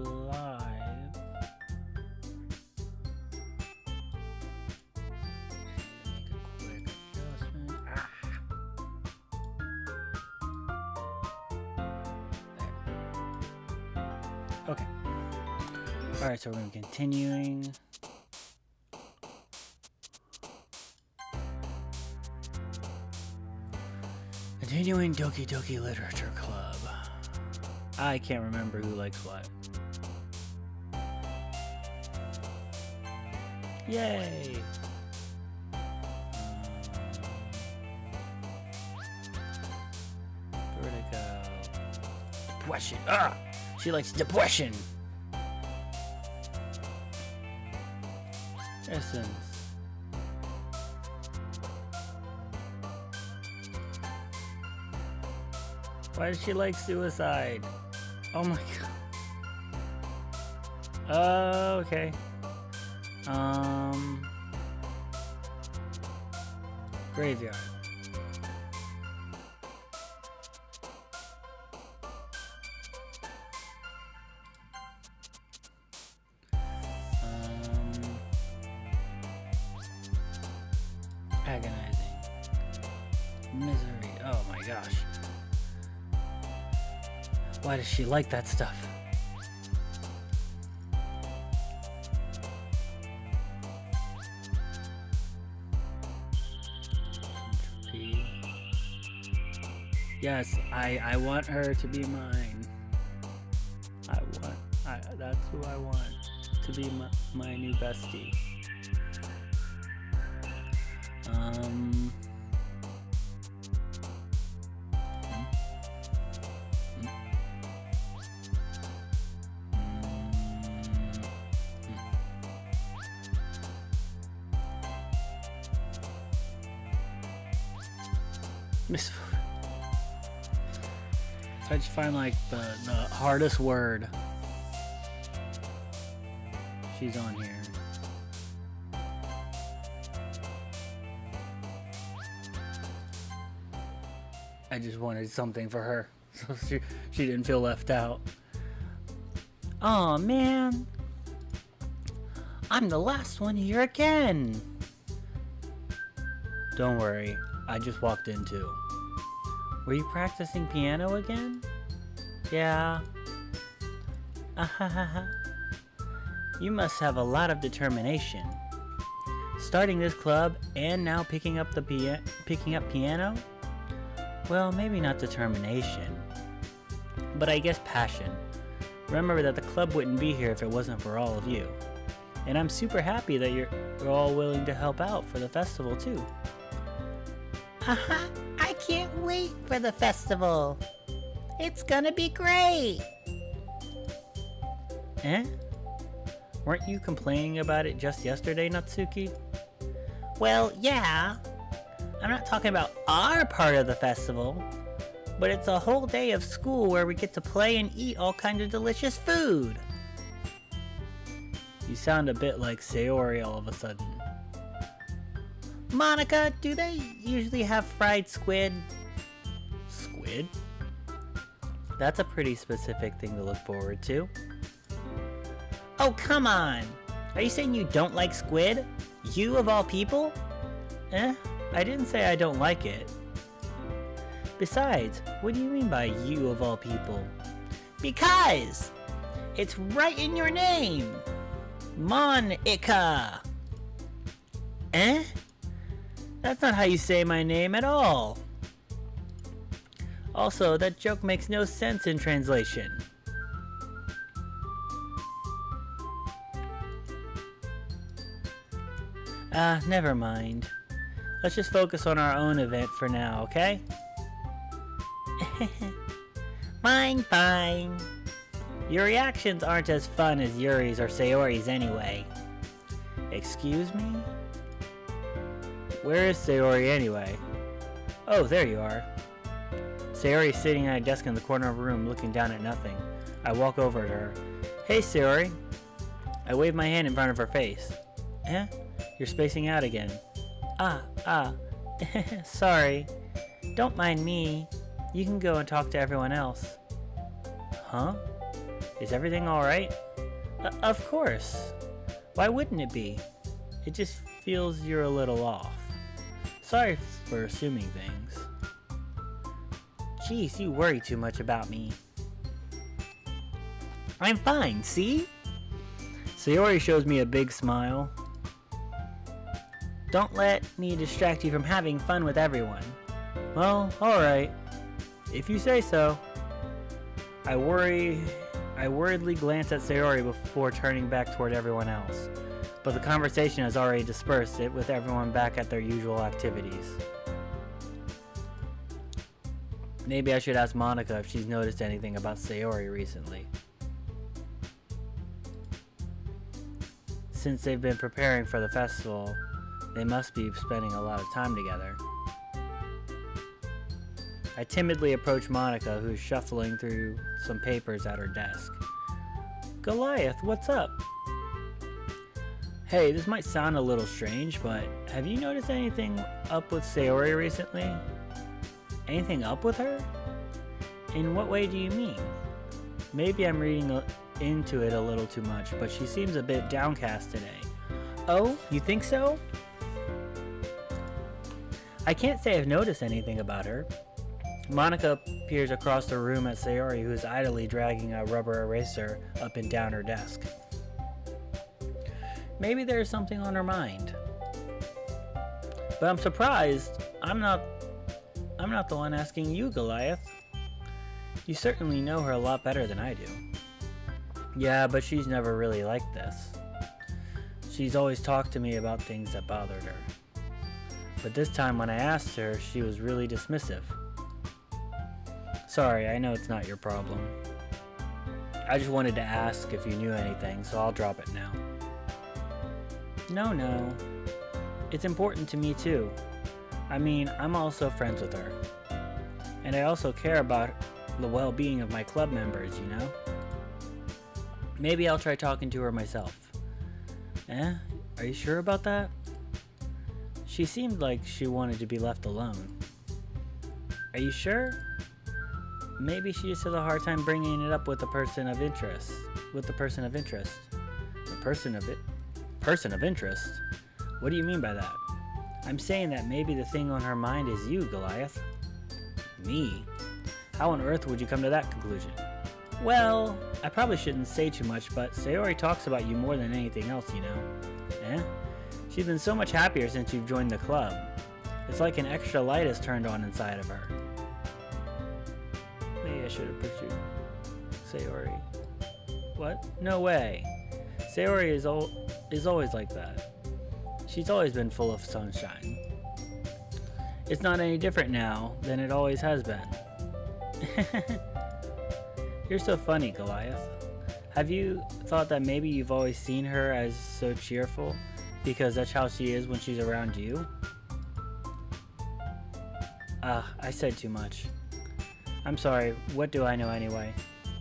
live. Make a quick adjustment. There. Okay. Alright, so we're going to be continuing. Continuing Doki Doki Literature Club. I can't remember who likes what. Yay! Where'd it go? Depression. Ah! She likes depression. Essence. Why does she like suicide? Oh my god. Okay. Graveyard. Agonizing. Misery. Oh my gosh. Why does she like that stuff? Yes, I want her to be mine. That's who I want to be my new bestie. Miss. I just find like the hardest word. She's on here. I just wanted something for her, so she didn't feel left out. Aw, man. I'm the last one here again. Don't worry, I just walked in too. Were you practicing piano again? Yeah. You must have a lot of determination. Starting this club and now picking up piano? Well, maybe not determination, but I guess passion. Remember that the club wouldn't be here if it wasn't for all of you. And I'm super happy that you're all willing to help out for the festival too. I can't wait for the festival. It's gonna be great. Eh? Weren't you complaining about it just yesterday, Natsuki? Well, yeah. I'm not talking about our part of the festival, but it's a whole day of school where we get to play and eat all kinds of delicious food. You sound a bit like Sayori all of a sudden. Monica, do they usually have fried squid? Squid? That's a pretty specific thing to look forward to. Oh, come on! Are you saying you don't like squid? You of all people? I didn't say I don't like it. Besides, what do you mean by you of all people? Because! It's right in your name! Monica! That's not how you say my name at all. Also, that joke makes no sense in translation. Never mind. Let's just focus on our own event for now, okay? Fine. Your reactions aren't as fun as Yuri's or Sayori's anyway. Excuse me? Where is Sayori anyway? Oh, there you are. Sayori's sitting at a desk in the corner of a room looking down at nothing. I walk over to her. Hey, Sayori. I wave my hand in front of her face. You're spacing out again. Sorry. Don't mind me. You can go and talk to everyone else. Huh? Is everything alright? Of course. Why wouldn't it be? It just feels you're a little off. Sorry for assuming things. Jeez, you worry too much about me. I'm fine, see? Sayori shows me a big smile. Don't let me distract you from having fun with everyone. Well, alright. If you say so. I worriedly glance at Sayori before turning back toward everyone else. But the conversation has already dispersed it with everyone back at their usual activities. Maybe I should ask Monica if she's noticed anything about Sayori recently. Since they've been preparing for the festival, they must be spending a lot of time together. I timidly approach Monica, who's shuffling through some papers at her desk. Goliath, what's up? Hey, this might sound a little strange, but have you noticed anything up with Sayori recently? Anything up with her? In what way do you mean? Maybe I'm reading into it a little too much, but she seems a bit downcast today. Oh, you think so? I can't say I've noticed anything about her. Monica peers across the room at Sayori, who is idly dragging a rubber eraser up and down her desk. Maybe there's something on her mind. But I'm surprised I'm not the one asking you, Goliath. You certainly know her a lot better than I do. Yeah, but she's never really like this. She's always talked to me about things that bothered her. But this time when I asked her, she was really dismissive. Sorry, I know it's not your problem. I just wanted to ask if you knew anything, so I'll drop it now. No. It's important to me too. I mean, I'm also friends with her. And I also care about the well-being of my club members, you know? Maybe I'll try talking to her myself. Are you sure about that? She seemed like she wanted to be left alone. Are you sure? Maybe she just has a hard time bringing it up with the person of interest. With the person of interest. The person of interest? What do you mean by that? I'm saying that maybe the thing on her mind is you, Goliath. Me? How on earth would you come to that conclusion? Well, I probably shouldn't say too much, but Sayori talks about you more than anything else, you know. She's been so much happier since you've joined the club. It's like an extra light has turned on inside of her. Maybe I should have pursued Sayori. What? No way. Sayori is always like that. She's always been full of sunshine. It's not any different now than it always has been. You're so funny, Goliath. Have you thought that maybe you've always seen her as so cheerful because that's how she is when she's around you? I said too much. I'm sorry, what do I know anyway?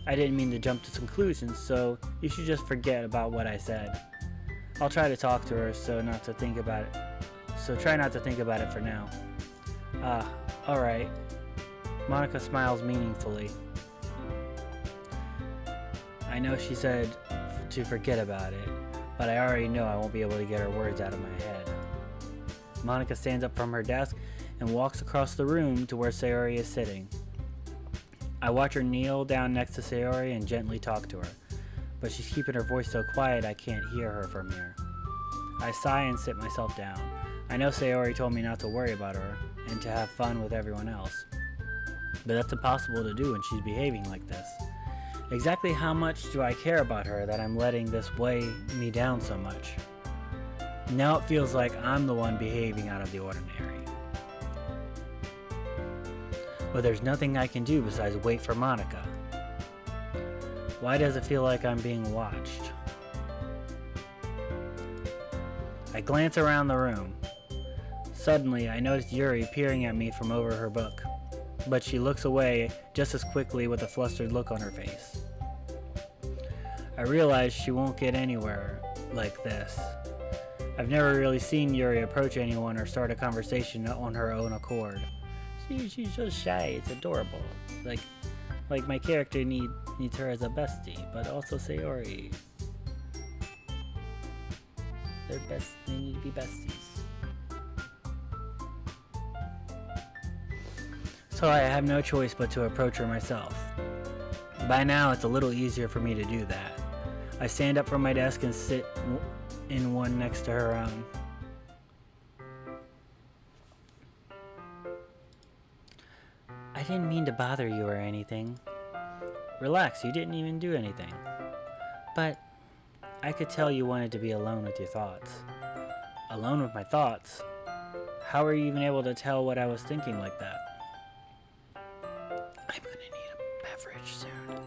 I didn't mean to jump to conclusions, so you should just forget about what I said. I'll try to talk to her so try not to think about it for now. Alright. Monica smiles meaningfully. I know she said to forget about it, but I already know I won't be able to get her words out of my head. Monica stands up from her desk and walks across the room to where Sayori is sitting. I watch her kneel down next to Sayori and gently talk to her, but she's keeping her voice so quiet I can't hear her from here. I sigh and sit myself down. I know Sayori told me not to worry about her and to have fun with everyone else, but that's impossible to do when she's behaving like this. Exactly how much do I care about her that I'm letting this weigh me down so much? Now it feels like I'm the one behaving out of the ordinary. But there's nothing I can do besides wait for Monica. Why does it feel like I'm being watched? I glance around the room. Suddenly, I notice Yuri peering at me from over her book, but she looks away just as quickly with a flustered look on her face. I realize she won't get anywhere like this. I've never really seen Yuri approach anyone or start a conversation on her own accord. She's so shy, it's adorable. Like, Like, my character needs her as a bestie, but also Sayori. They need to be besties. So I have no choice but to approach her myself. By now, it's a little easier for me to do that. I stand up from my desk and sit in one next to her own. I didn't mean to bother you or anything. Relax, you didn't even do anything. But I could tell you wanted to be alone with your thoughts. Alone with my thoughts? How are you even able to tell what I was thinking like that? I'm gonna need a beverage soon.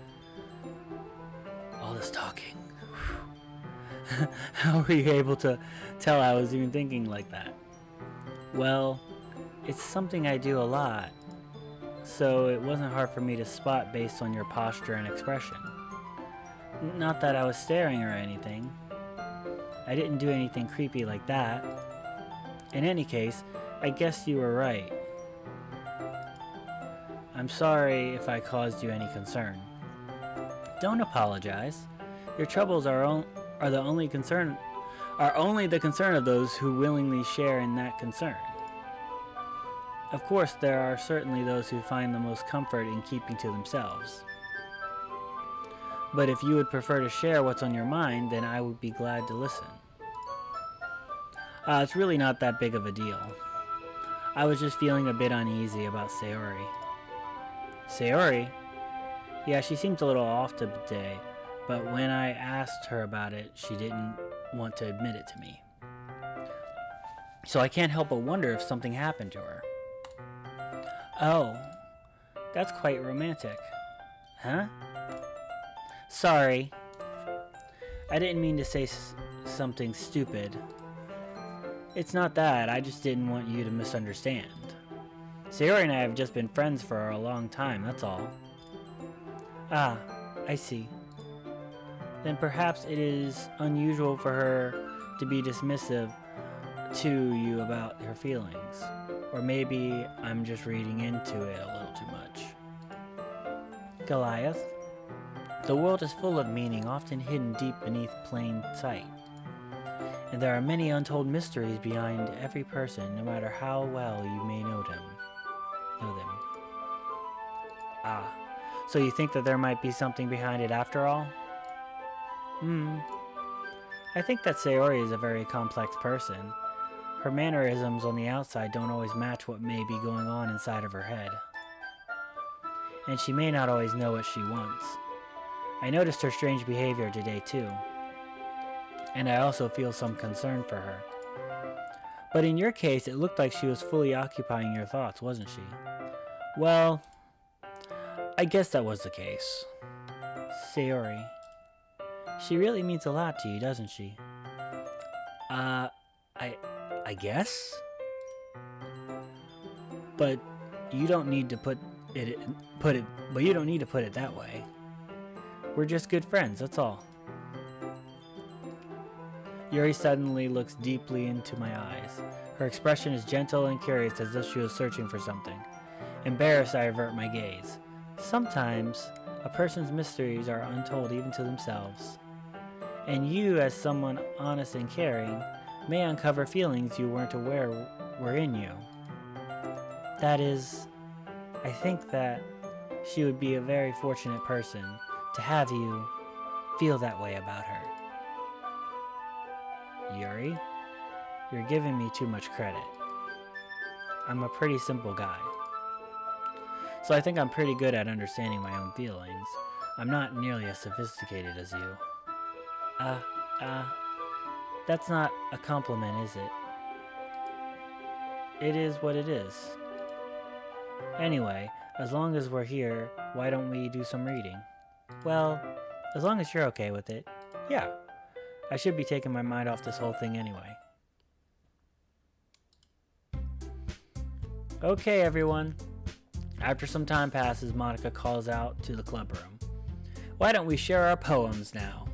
All this talking. How were you able to tell I was even thinking like that? Well, it's something I do a lot, so it wasn't hard for me to spot based on your posture and expression. Not that I was staring or anything. I didn't do anything creepy like that. In any case, I guess you were right. I'm sorry if I caused you any concern. Don't apologize. Your troubles are only the concern of those who willingly share in that concern. Of course, there are certainly those who find the most comfort in keeping to themselves. But if you would prefer to share what's on your mind, then I would be glad to listen. It's really not that big of a deal. I was just feeling a bit uneasy about Sayori. Sayori? Yeah, she seems a little off today, but when I asked her about it, she didn't want to admit it to me. So I can't help but wonder if something happened to her. Oh, that's quite romantic. Huh? Sorry. I didn't mean to say something stupid. It's not that, I just didn't want you to misunderstand. Sayori and I have just been friends for a long time, that's all. Ah, I see. Then perhaps it is unusual for her to be dismissive to you about her feelings. Or maybe I'm just reading into it a little too much. Goliath? The world is full of meaning, often hidden deep beneath plain sight. And there are many untold mysteries behind every person, no matter how well you may know them. Ah, so you think that there might be something behind it after all? I think that Sayori is a very complex person. Her mannerisms on the outside don't always match what may be going on inside of her head. And she may not always know what she wants. I noticed her strange behavior today too. And I also feel some concern for her. But in your case, it looked like she was fully occupying your thoughts, wasn't she? Well, I guess that was the case. Sayori. She really means a lot to you, doesn't she? I guess? But you don't need to put it that way. We're just good friends, that's all. Yuri suddenly looks deeply into my eyes. Her expression is gentle and curious, as if she was searching for something. Embarrassed, I avert my gaze. Sometimes, a person's mysteries are untold even to themselves. And you, as someone honest and caring, may uncover feelings you weren't aware were in you. That is, I think that she would be a very fortunate person to have you feel that way about her. Yuri, you're giving me too much credit. I'm a pretty simple guy. So I think I'm pretty good at understanding my own feelings. I'm not nearly as sophisticated as you. That's not a compliment, is it? It is what it is. Anyway, as long as we're here, why don't we do some reading? Well, as long as you're okay with it, yeah. I should be taking my mind off this whole thing anyway. Okay, everyone. After some time passes, Monica calls out to the club room. Why don't we share our poems now?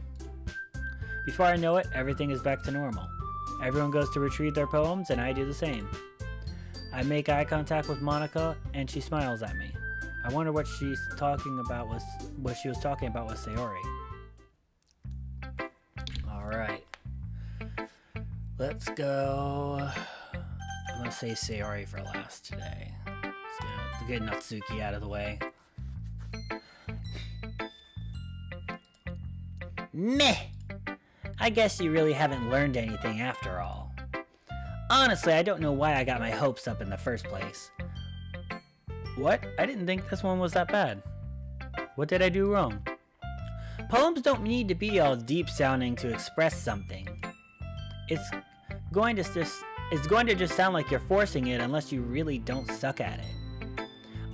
Before I know it, everything is back to normal. Everyone goes to retrieve their poems, and I do the same. I make eye contact with Monica, and she smiles at me. I wonder what she was talking about with Sayori. Alright. Let's go. I'm gonna say Sayori for last today. Let's get Natsuki out of the way. Meh! I guess you really haven't learned anything after all. Honestly, I don't know why I got my hopes up in the first place. What? I didn't think this one was that bad. What did I do wrong? Poems don't need to be all deep sounding to express something. It's going to just sound like you're forcing it unless you really don't suck at it.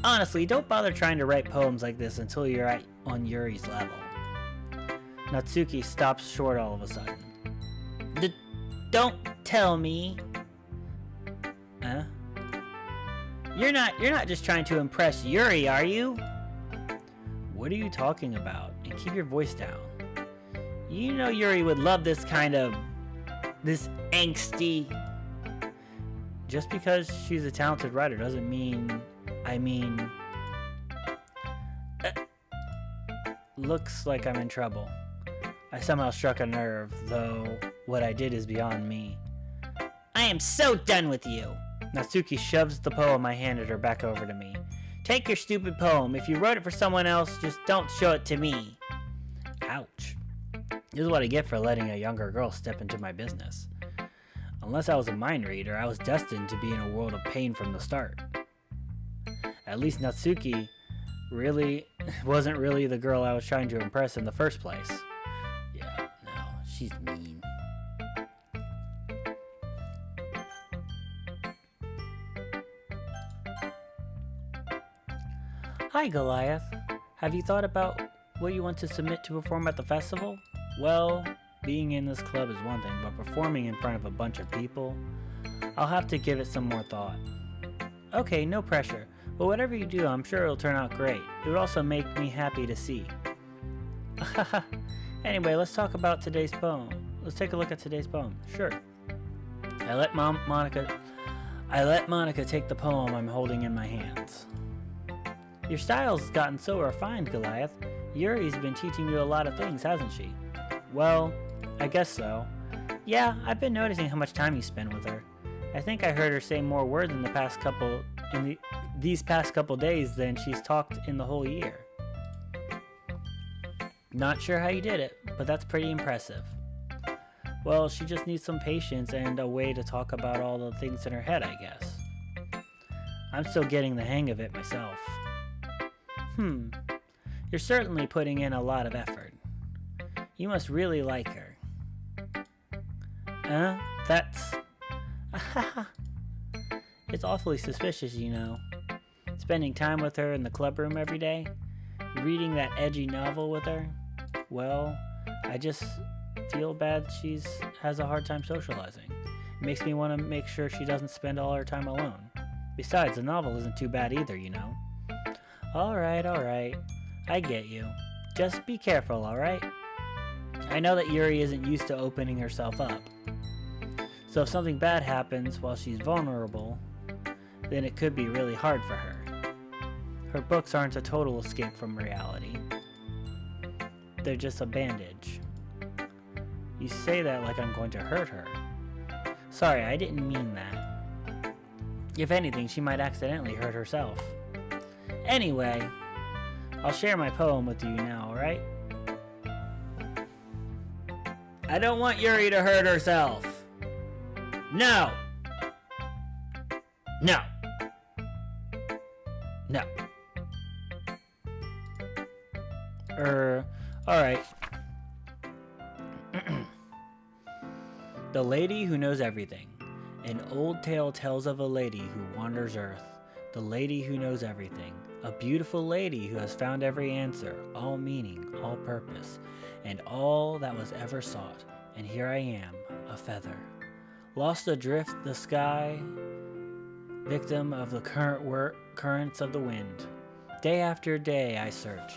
Honestly, don't bother trying to write poems like this until you're on Yuri's level. Natsuki stops short all of a sudden. Don't tell me. Huh? You're not just trying to impress Yuri, are you? What are you talking about? And keep your voice down. You know Yuri would love this angsty. Just because she's a talented writer doesn't mean... Looks like I'm in trouble. I somehow struck a nerve, though what I did is beyond me. I am so done with you. Natsuki shoves the poem I handed her back over to me. Take your stupid poem. If you wrote it for someone else, just don't show it to me. Ouch. This is what I get for letting a younger girl step into my business. Unless I was a mind reader, I was destined to be in a world of pain from the start. At least Natsuki wasn't really the girl I was trying to impress in the first place. Yeah, no, she's mean. Hi, Goliath. Have you thought about what you want to submit to perform at the festival? Well, being in this club is one thing, but performing in front of a bunch of people, I'll have to give it some more thought. Okay, no pressure. But whatever you do, I'm sure it'll turn out great. It would also make me happy to see. Anyway, let's talk about today's poem. Let's take a look at today's poem. Sure. I let Monica take the poem I'm holding in my hands. Your style's gotten so refined, Goliath. Yuri's been teaching you a lot of things, hasn't she? Well, I guess so. Yeah, I've been noticing how much time you spend with her. I think I heard her say more words in these past couple days than she's talked in the whole year. Not sure how you did it, but that's pretty impressive. Well, she just needs some patience and a way to talk about all the things in her head, I guess. I'm still getting the hang of it myself. You're certainly putting in a lot of effort. You must really like her. That's... It's awfully suspicious, you know. Spending time with her in the club room every day, reading that edgy novel with her. Well, I just feel bad she has a hard time socializing. It makes me want to make sure she doesn't spend all her time alone. Besides, the novel isn't too bad either, you know. Alright. I get you. Just be careful, alright? I know that Yuri isn't used to opening herself up. So if something bad happens while she's vulnerable, then it could be really hard for her. Her books aren't a total escape from reality. They're just a bandage. You say that like I'm going to hurt her. Sorry, I didn't mean that. If anything, she might accidentally hurt herself. Anyway, I'll share my poem with you now, alright? I don't want Yuri to hurt herself. No! No! No. Alright. The Lady Who Knows Everything. An old tale tells of a lady who wanders earth. The lady who knows everything. A beautiful lady who has found every answer, all meaning, all purpose, and all that was ever sought. And here I am, a feather. Lost adrift the sky, victim of the currents of the wind. Day after day I search.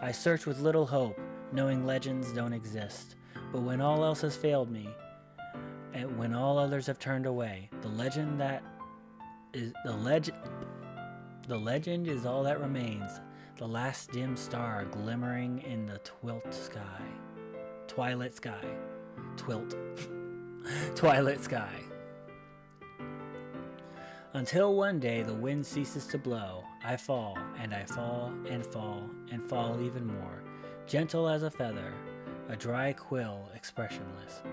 I search with little hope, knowing legends don't exist. But when all else has failed me, and when all others have turned away, the legend The legend is all that remains, the last dim star glimmering in the twilight sky. Twilight sky. Until one day the wind ceases to blow, I fall, and I fall, and fall, and fall even more, gentle as a feather, a dry quill, expressionless.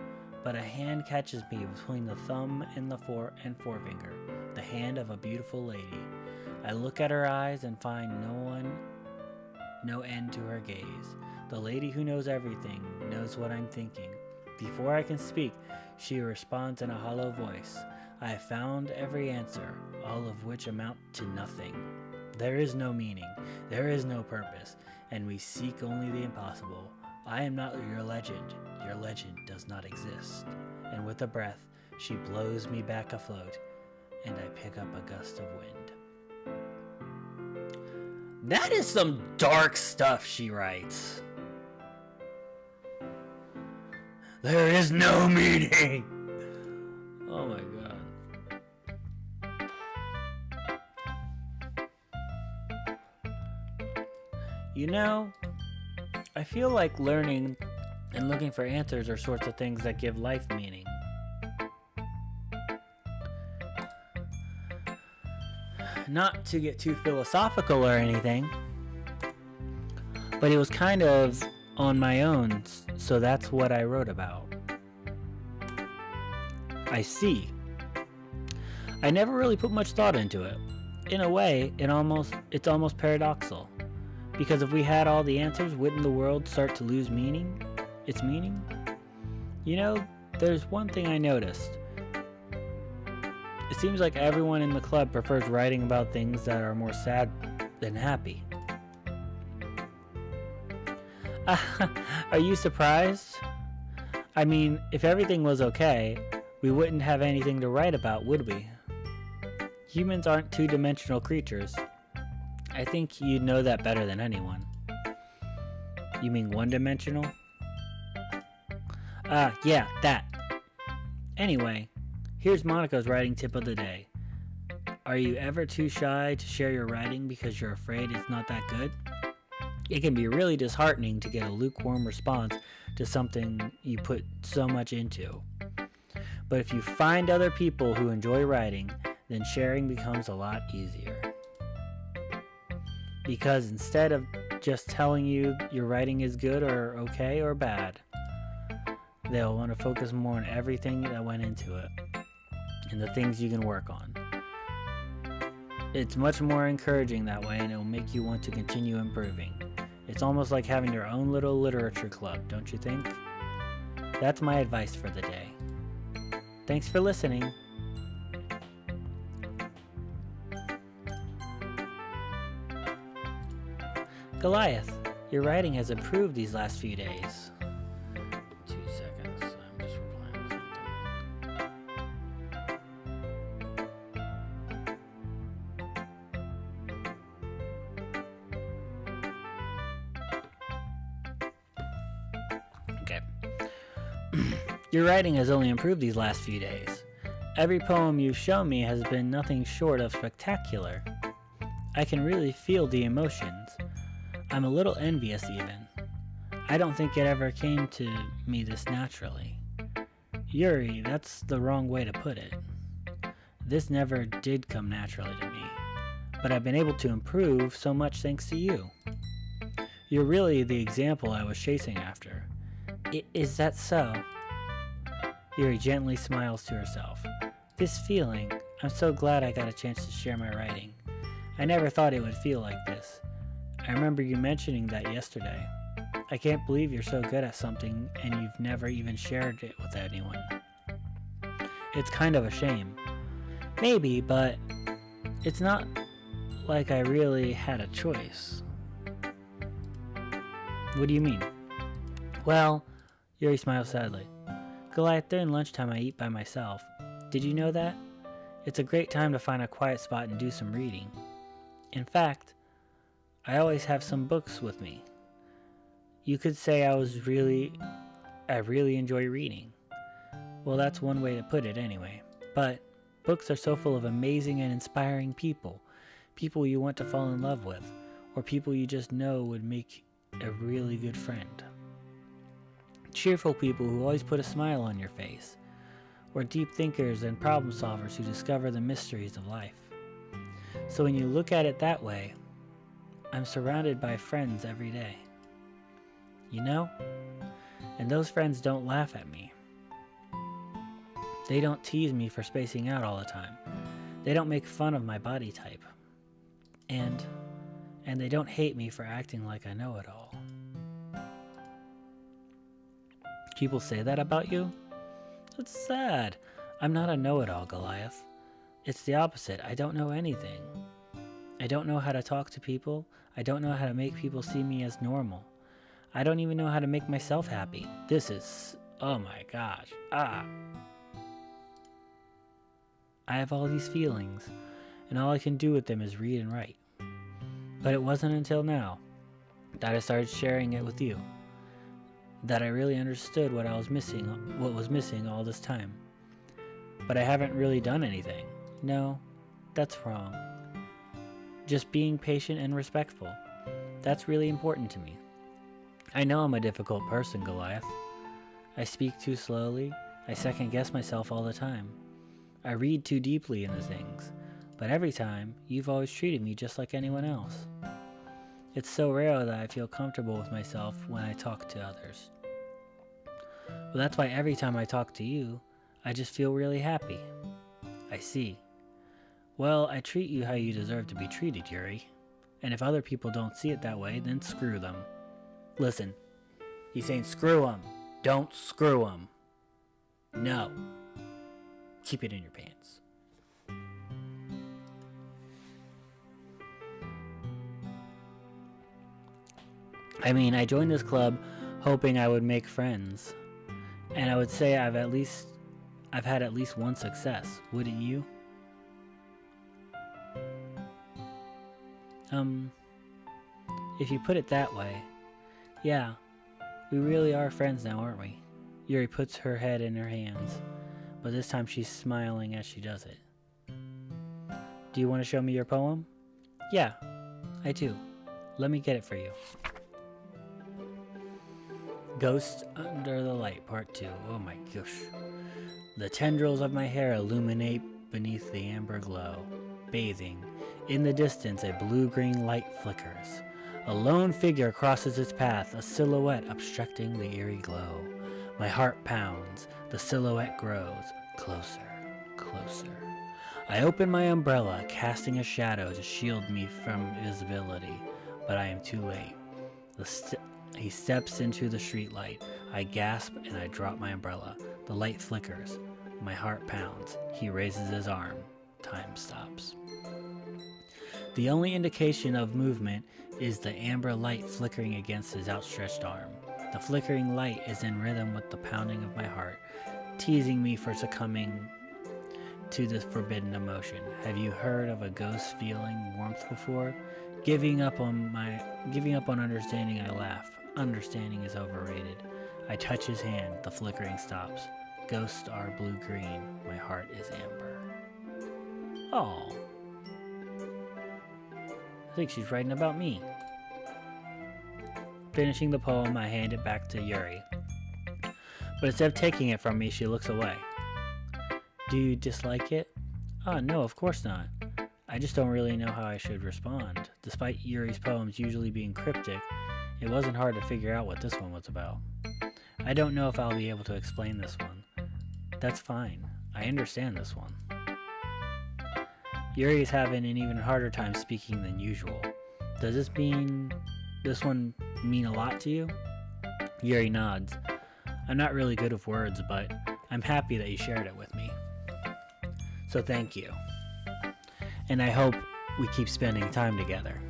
But a hand catches me between the thumb and the forefinger, the hand of a beautiful lady. I look at her eyes and find no end to her gaze. The lady who knows everything knows what I'm thinking. Before I can speak, she responds in a hollow voice. I have found every answer, all of which amount to nothing. There is no meaning, there is no purpose, and we seek only the impossible. I am not your legend does not exist. And with a breath, she blows me back afloat, and I pick up a gust of wind. That is some dark stuff she writes. There is no meaning. Oh my god. You know, I feel like learning and looking for answers are sorts of things that give life meaning. Not to get too philosophical or anything, but it was kind of on my own, so that's what I wrote about. I see. I never really put much thought into it. In a way, it's almost paradoxical. Because if we had all the answers, wouldn't the world start to lose its meaning? You know, there's one thing I noticed. It seems like everyone in the club prefers writing about things that are more sad than happy. Are you surprised? I mean, if everything was okay, we wouldn't have anything to write about, would we? Humans aren't two-dimensional creatures. I think you'd know that better than anyone. You mean one-dimensional? Yeah, that. Anyway, here's Monica's writing tip of the day. Are you ever too shy to share your writing because you're afraid it's not that good? It can be really disheartening to get a lukewarm response to something you put so much into. But if you find other people who enjoy writing, then sharing becomes a lot easier. Because instead of just telling you your writing is good or okay or bad, they'll want to focus more on everything that went into it and the things you can work on. It's much more encouraging that way, and it will make you want to continue improving. It's almost like having your own little literature club, don't you think? That's my advice for the day. Thanks for listening. Goliath, your writing has improved these last few days. 2 seconds, I'm just replying to something. Okay. Your writing has only improved these last few days. Every poem you've shown me has been nothing short of spectacular. I can really feel the emotions. I'm a little envious even. I don't think it ever came to me this naturally. Yuri, that's the wrong way to put it. This never did come naturally to me, but I've been able to improve so much thanks to you. You're really the example I was chasing after. Is that so? Yuri gently smiles to herself. This feeling, I'm so glad I got a chance to share my writing. I never thought it would feel like this. I remember you mentioning that yesterday. I can't believe you're so good at something and you've never even shared it with anyone. It's kind of a shame. Maybe, but it's not like I really had a choice. What do you mean? Well, Yuri smiles sadly. Goliath, during lunchtime I eat by myself. Did you know that? It's a great time to find a quiet spot and do some reading. In fact, I always have some books with me. You could say I really enjoy reading. Well, that's one way to put it anyway. But books are so full of amazing and inspiring people. people you want to fall in love with, or people you just know would make a really good friend. Cheerful people who always put a smile on your face, or deep thinkers and problem solvers who discover the mysteries of life. So when you look at it that way, I'm surrounded by friends every day. You know? And those friends don't laugh at me. They don't tease me for spacing out all the time. They don't make fun of my body type. And they don't hate me for acting like I know it all. People say that about you? That's sad. I'm not a know-it-all, Goliath. It's the opposite. I don't know anything. I don't know how to talk to people. I don't know how to make people see me as normal. I don't even know how to make myself happy. This is... oh my gosh. I have all these feelings, and all I can do with them is read and write. But it wasn't until now that I started sharing it with you that I really understood what was missing all this time. But I haven't really done anything. No, that's wrong. Just being patient and respectful. That's really important to me. I know I'm a difficult person, Goliath. I speak too slowly. I second guess myself all the time. I read too deeply into things. But every time, you've always treated me just like anyone else. It's so rare that I feel comfortable with myself when I talk to others. Well, that's why every time I talk to you, I just feel really happy. I see. Well, I treat you how you deserve to be treated, Yuri. And if other people don't see it that way, then screw them. Listen, he's saying screw them. Don't screw them. No. Keep it in your pants. I mean, I joined this club hoping I would make friends. And I would say I've had at least one success, wouldn't you? If you put it that way, yeah, we really are friends now, aren't we? Yuri puts her head in her hands, but this time she's smiling as she does it. Do you want to show me your poem? Yeah, I do. Let me get it for you. Ghost Under the Light, Part 2. Oh my gosh. The tendrils of my hair illuminate beneath the amber glow. Bathing. In the distance, a blue-green light flickers. A lone figure crosses its path, a silhouette obstructing the eerie glow. My heart pounds. The silhouette grows. Closer, closer. I open my umbrella, casting a shadow to shield me from visibility, but I am too late. He steps into the streetlight. I gasp and I drop my umbrella. The light flickers. My heart pounds. He raises his arm. Time stops. The only indication of movement is the amber light flickering against his outstretched arm. The flickering light is in rhythm with the pounding of my heart, teasing me for succumbing to this forbidden emotion. Have you heard of a ghost feeling warmth before? Giving up on understanding, I laugh. Understanding is overrated. I touch his hand. The flickering stops. Ghosts are blue-green. My heart is amber. Oh. I think she's writing about me. Finishing the poem, I hand it back to Yuri. But instead of taking it from me, she looks away. Do you dislike it? Oh, no, of course not. I just don't really know how I should respond. Despite Yuri's poems usually being cryptic, it wasn't hard to figure out what this one was about. I don't know if I'll be able to explain this one. That's fine. I understand this one. Yuri is having an even harder time speaking than usual. Does this one mean a lot to you? Yuri nods. I'm not really good with words, but I'm happy that you shared it with me. So thank you. And I hope we keep spending time together.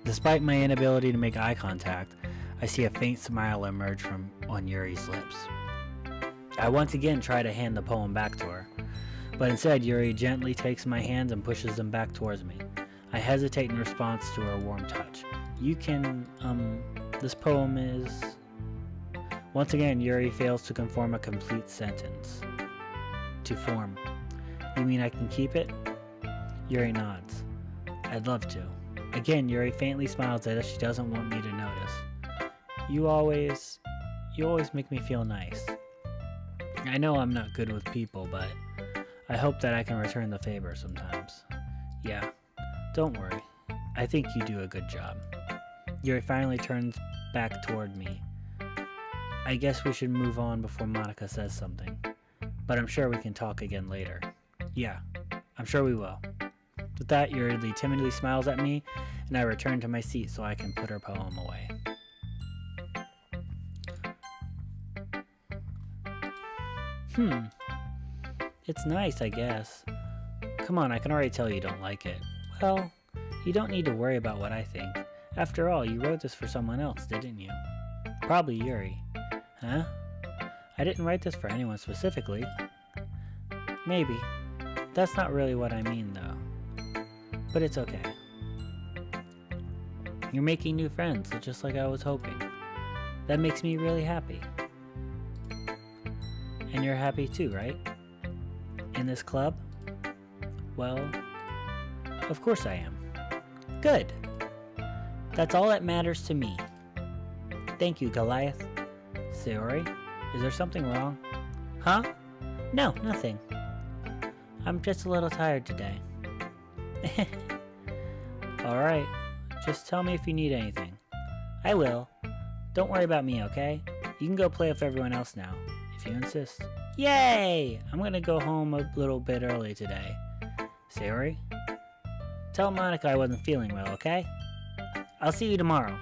Despite my inability to make eye contact, I see a faint smile emerge on Yuri's lips. I once again try to hand the poem back to her, but instead Yuri gently takes my hands and pushes them back towards me. I hesitate in response to her warm touch. This poem is... Once again, Yuri fails to conform a complete sentence. To form. You mean I can keep it? Yuri nods. I'd love to. Again, Yuri faintly smiles as if she doesn't want me to notice. You always make me feel nice. I know I'm not good with people, but I hope that I can return the favor sometimes. Yeah, don't worry. I think you do a good job. Yuri finally turns back toward me. I guess we should move on before Monica says something. But I'm sure we can talk again later. Yeah, I'm sure we will. With that, Yuri timidly smiles at me, and I return to my seat so I can put her poem away. It's nice, I guess. Come on, I can already tell you don't like it. Well, you don't need to worry about what I think. After all, you wrote this for someone else, didn't you? Probably Yuri. Huh? I didn't write this for anyone specifically. Maybe. That's not really what I mean, though. But it's okay. You're making new friends, just like I was hoping. That makes me really happy. And you're happy too, right? In this club? Well, of course I am. Good. That's all that matters to me. Thank you, Goliath. Sayori, is there something wrong? Huh? No, nothing. I'm just a little tired today. Alright, just tell me if you need anything. I will. Don't worry about me, okay? You can go play with everyone else now, if you insist. Yay! I'm gonna go home a little bit early today. Sayori? Tell Monica I wasn't feeling well, okay? I'll see you tomorrow.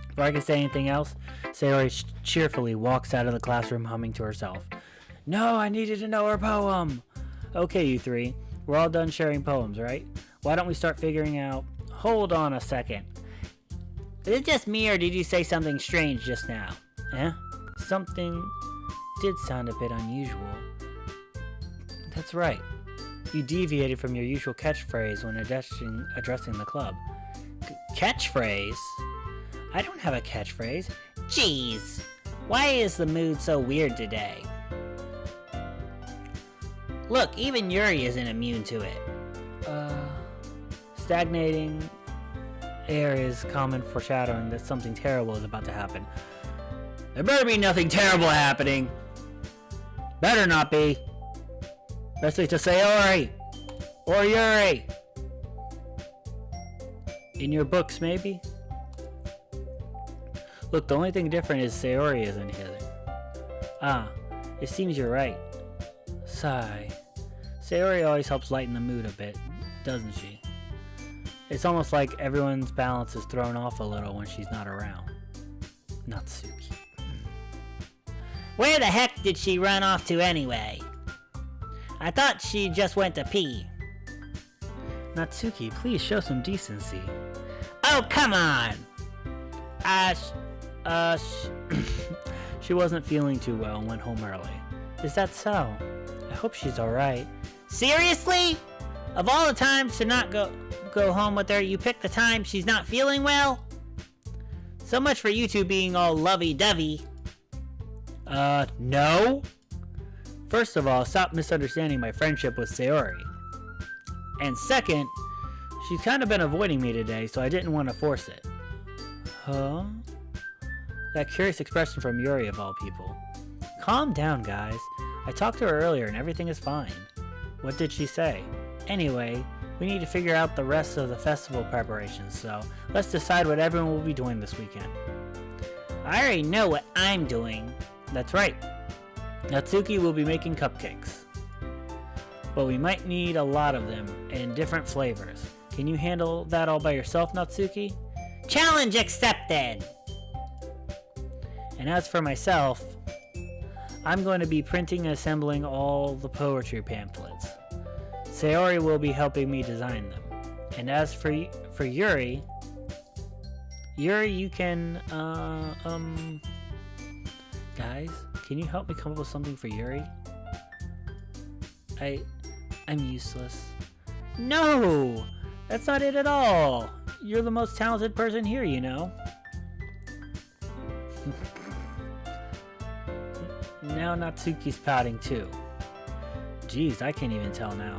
Before I can say anything else, Sayori cheerfully walks out of the classroom humming to herself. No, I needed to know her poem! Okay, you three. We're all done sharing poems, right? Why don't we start figuring out... Hold on a second. Is it just me, or did you say something strange just now? Eh? Something did sound a bit unusual. That's right. You deviated from your usual catchphrase when addressing the club. Catchphrase? I don't have a catchphrase. Jeez, why is the mood so weird today? Look, even Yuri isn't immune to it. Stagnating air is common foreshadowing that something terrible is about to happen. There better be nothing terrible happening. Better not be. Especially to Sayori. Or Yuri. In your books, maybe? Look, the only thing different is Sayori isn't here. Ah, it seems you're right. Sigh. Sayori always helps lighten the mood a bit, doesn't she? It's almost like everyone's balance is thrown off a little when she's not around. Natsuki. Where the heck did she run off to anyway? I thought she just went to pee. Natsuki, please show some decency. Oh, come on! She wasn't feeling too well and went home early. Is that so? I hope she's alright. Seriously? Of all the times to not go home with her, you picked the time she's not feeling well? So much for you two being all lovey-dovey. No? First of all, stop misunderstanding my friendship with Sayori. And second, she's kind of been avoiding me today, so I didn't want to force it. Huh? That curious expression from Yuri of all people. Calm down, guys. I talked to her earlier and everything is fine. What did she say? Anyway, we need to figure out the rest of the festival preparations, so let's decide what everyone will be doing this weekend. I already know what I'm doing. That's right. Natsuki will be making cupcakes. But we might need a lot of them in different flavors. Can you handle that all by yourself, Natsuki? Challenge accepted! And as for myself, I'm going to be printing and assembling all the poetry pamphlets. Sayori will be helping me design them. And as for Yuri, you can, guys, can you help me come up with something for Yuri? I'm useless. No! That's not it at all! You're the most talented person here, you know. Now Natsuki's pouting too. Geez, I can't even tell now.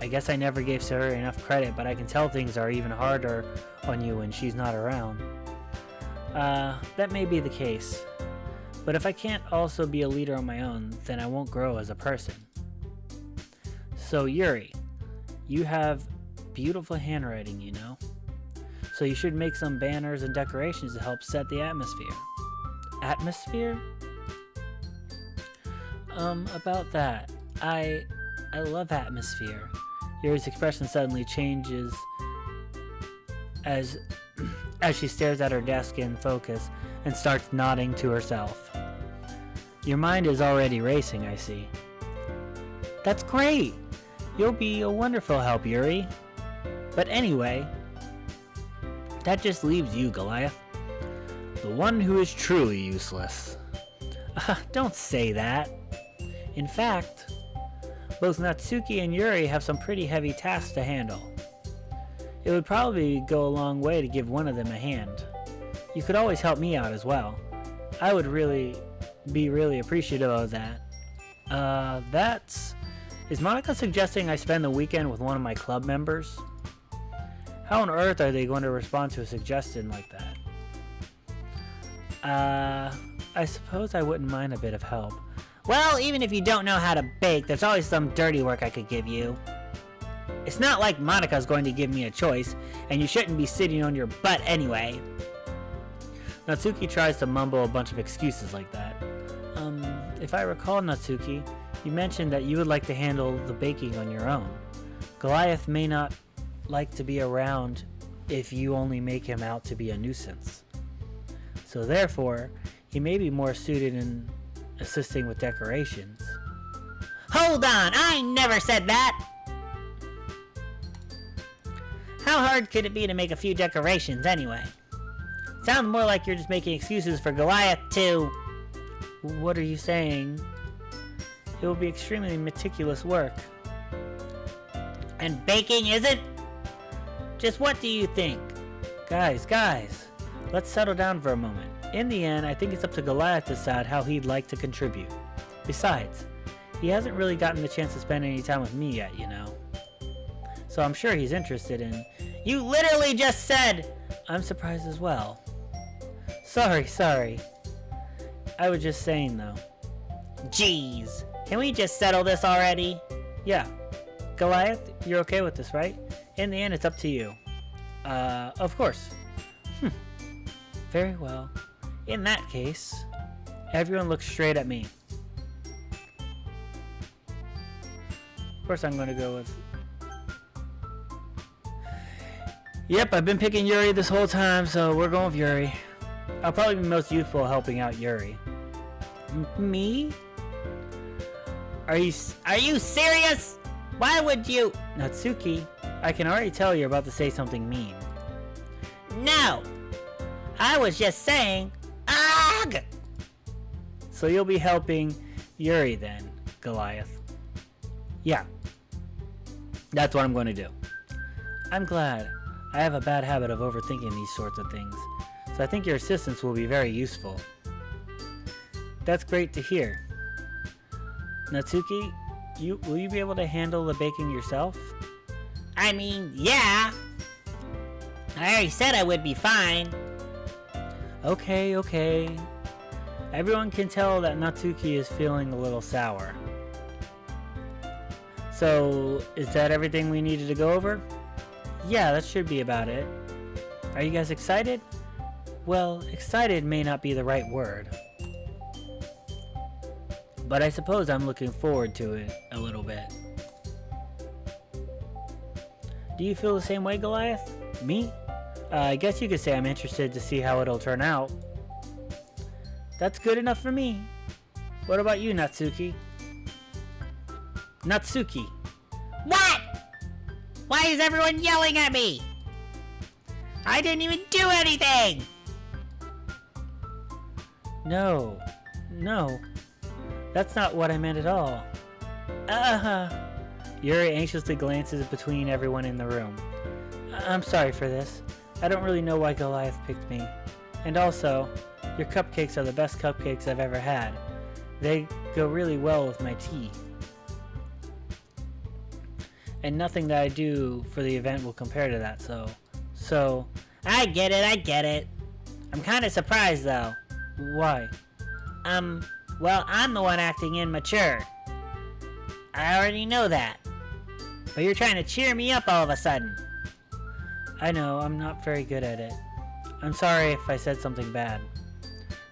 I guess I never gave Sayori enough credit, but I can tell things are even harder on you when she's not around. That may be the case. But if I can't also be a leader on my own, then I won't grow as a person. So Yuri, you have beautiful handwriting, you know? So you should make some banners and decorations to help set the atmosphere. Atmosphere? About that. I love atmosphere. Yuri's expression suddenly changes as she stares at her desk in focus and starts nodding to herself. Your mind is already racing, I see. That's great! You'll be a wonderful help, Yuri. But anyway, that just leaves you, Goliath. The one who is truly useless. Don't say that. In fact, both Natsuki and Yuri have some pretty heavy tasks to handle. It would probably go a long way to give one of them a hand. You could always help me out as well. I would be really appreciative of that. Is Monica suggesting I spend the weekend with one of my club members? How on earth are they going to respond to a suggestion like that? I suppose I wouldn't mind a bit of help. Well, even if you don't know how to bake, there's always some dirty work I could give you. It's not like Monica's going to give me a choice, and you shouldn't be sitting on your butt anyway. Natsuki tries to mumble a bunch of excuses like that. If I recall, Natsuki, you mentioned that you would like to handle the baking on your own. Goliath may not like to be around if you only make him out to be a nuisance. So therefore, he may be more suited in assisting with decorations. Hold on! I never said that! How hard could it be to make a few decorations anyway? Sounds more like you're just making excuses for Goliath to... What are you saying? It will be extremely meticulous work. And baking isn't? Just what do you think? Guys, let's settle down for a moment. In the end, I think it's up to Goliath to decide how he'd like to contribute. Besides, he hasn't really gotten the chance to spend any time with me yet, you know. So I'm sure he's interested in... You literally just said... I'm surprised as well. Sorry. I was just saying, though. Jeez. Can we just settle this already? Yeah. Goliath, you're okay with this, right? In the end, it's up to you. Of course. Very well. In that case, everyone looks straight at me. Of course I'm going to go with... Yep, I've been picking Yuri this whole time, so we're going with Yuri. I'll probably be most useful helping out Yuri. Me? Are you serious? Why would you... Natsuki, I can already tell you're about to say something mean. No! I was just saying... Ugh! So you'll be helping Yuri then, Goliath. Yeah. That's what I'm going to do. I'm glad. I have a bad habit of overthinking these sorts of things, so I think your assistance will be very useful. That's great to hear. Natsuki, will you be able to handle the baking yourself? I mean, yeah. I already said I would be fine. Okay. Everyone can tell that Natsuki is feeling a little sour. So, is that everything we needed to go over? Yeah, that should be about it. Are you guys excited? Well, excited may not be the right word. But I suppose I'm looking forward to it a little bit. Do you feel the same way, Goliath? Me? I guess you could say I'm interested to see how it'll turn out. That's good enough for me. What about you, Natsuki? Natsuki! What? Why is everyone yelling at me? I didn't even do anything! No. That's not what I meant at all. Yuri anxiously glances between everyone in the room. I'm sorry for this. I don't really know why Goliath picked me. And also, your cupcakes are the best cupcakes I've ever had. They go really well with my tea. and nothing that I do for the event will compare to that, so... I get it. I'm kind of surprised, though. Why? Well, I'm the one acting immature. I already know that. But you're trying to cheer me up all of a sudden. I know, I'm not very good at it. I'm sorry if I said something bad.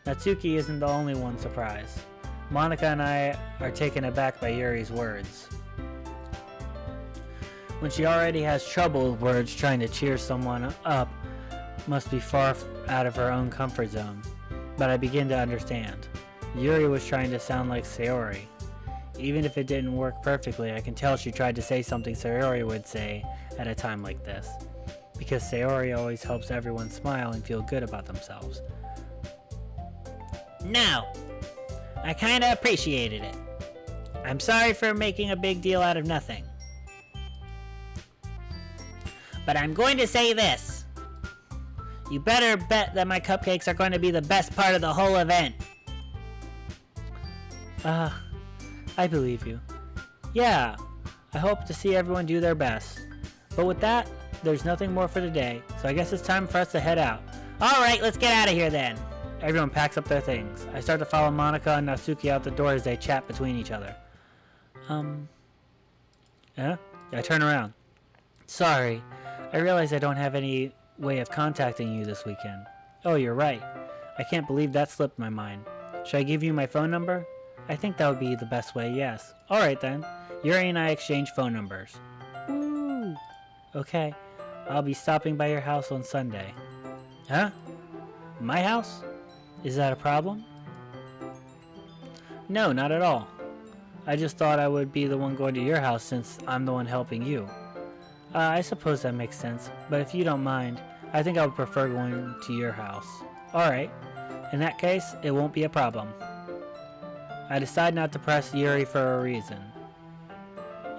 Natsuki isn't the only one surprised. Monica and I are taken aback by Yuri's words. When she already has trouble with words, trying to cheer someone up must be far out of her own comfort zone. But I begin to understand. Yuri was trying to sound like Sayori. Even if it didn't work perfectly, I can tell she tried to say something Sayori would say at a time like this. Because Sayori always helps everyone smile and feel good about themselves. No. I kinda appreciated it. I'm sorry for making a big deal out of nothing. But I'm going to say this. You better bet that my cupcakes are going to be the best part of the whole event. I believe you. Yeah, I hope to see everyone do their best. But with that, there's nothing more for today, so I guess it's time for us to head out. Alright, let's get out of here then. Everyone packs up their things. I start to follow Monica and Natsuki out the door as they chat between each other. Yeah? I turn around. Sorry, I realize I don't have any way of contacting you this weekend. Oh, you're right. I can't believe that slipped my mind. Should I give you my phone number? I think that would be the best way, yes. Alright then. Yuri and I exchange phone numbers. Woo! Okay. I'll be stopping by your house on Sunday. Huh? My house? Is that a problem? No, not at all. I just thought I would be the one going to your house since I'm the one helping you. I suppose that makes sense, but if you don't mind, I think I would prefer going to your house. Alright. In that case, it won't be a problem. I decide not to press Yuri for a reason.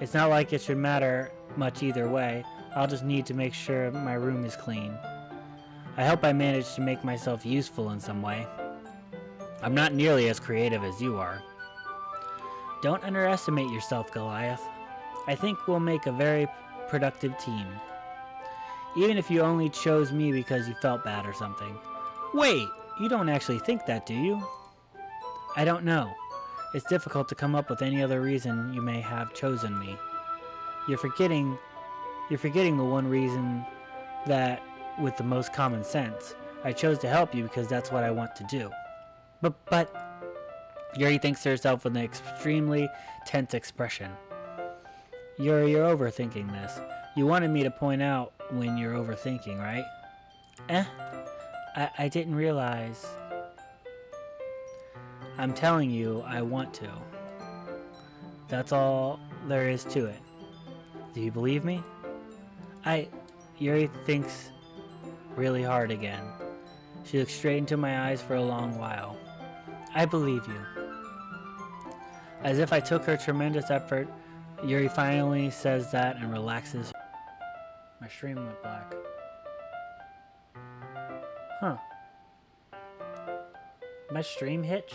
It's not like it should matter much either way. I'll just need to make sure my room is clean. I hope I manage to make myself useful in some way. I'm not nearly as creative as you are. Don't underestimate yourself, Goliath. I think we'll make a very productive team. Even if you only chose me because you felt bad or something. Wait, you don't actually think that, do you? I don't know. It's difficult to come up with any other reason you may have chosen me. You're forgetting the one reason that, with the most common sense, I chose to help you because that's what I want to do. But Yuri thinks to herself with an extremely tense expression. Yuri, you're overthinking this. You wanted me to point out when you're overthinking, right? I didn't realize. I'm telling you, I want to. That's all there is to it. Do you believe me? Yuri thinks really hard again. She looks straight into my eyes for a long while. I believe you. As if I took her tremendous effort, Yuri finally says that and relaxes. My stream went black. Huh. My stream hitch?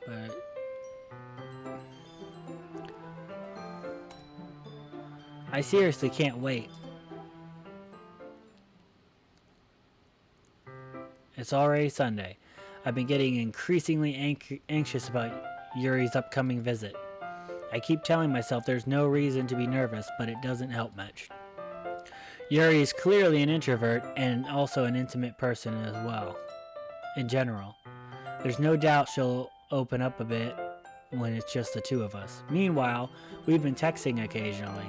But I seriously can't wait. It's already Sunday. I've been getting increasingly anxious about Yuri's upcoming visit. I keep telling myself there's no reason to be nervous, but it doesn't help much. Yuri is clearly an introvert and also an intimate person as well. In general, there's no doubt she'll open up a bit when it's just the two of us. Meanwhile, we've been texting occasionally.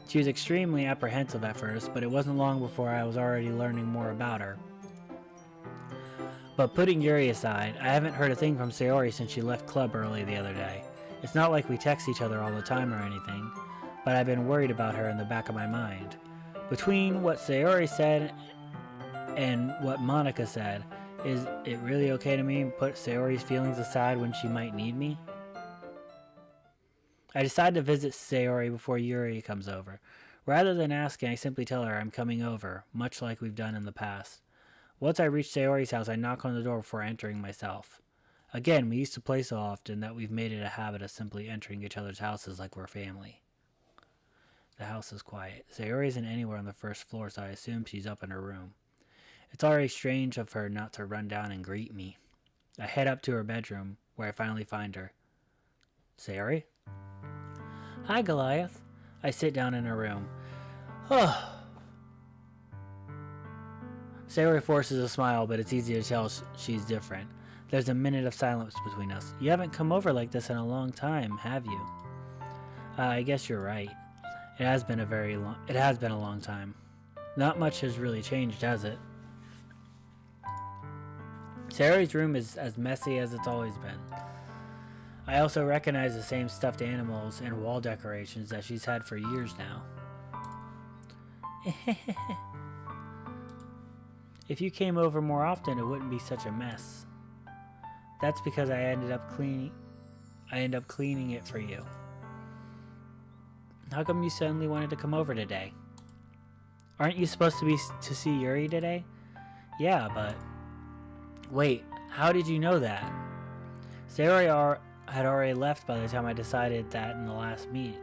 She was extremely apprehensive at first, but it wasn't long before I was already learning more about her. But putting Yuri aside, I haven't heard a thing from Sayori since she left club early the other day. It's not like we text each other all the time or anything, but I've been worried about her in the back of my mind. Between what Sayori said and what Monica said, is it really okay to me to put Sayori's feelings aside when she might need me? I decide to visit Sayori before Yuri comes over. Rather than asking, I simply tell her I'm coming over, much like we've done in the past. Once I reach Sayori's house, I knock on the door before entering myself. Again, we used to play so often that we've made it a habit of simply entering each other's houses like we're family. The house is quiet. Sayori isn't anywhere on the first floor, so I assume she's up in her room. It's already strange of her not to run down and greet me. I head up to her bedroom, where I finally find her. Sayori? Hi, Goliath. I sit down in her room. Oh. Sayori forces a smile, but it's easy to tell she's different. There's a minute of silence between us. You haven't come over like this in a long time, have you? I guess you're right. It has been a long time. Not much has really changed, has it? Sayori's room is as messy as it's always been. I also recognize the same stuffed animals and wall decorations that she's had for years now. If you came over more often, it wouldn't be such a mess. That's because I end up cleaning it for you. How come you suddenly wanted to come over today? Aren't you supposed to see Yuri today? Yeah, but... Wait, how did you know that? Sayori had already left by the time I decided that last meeting.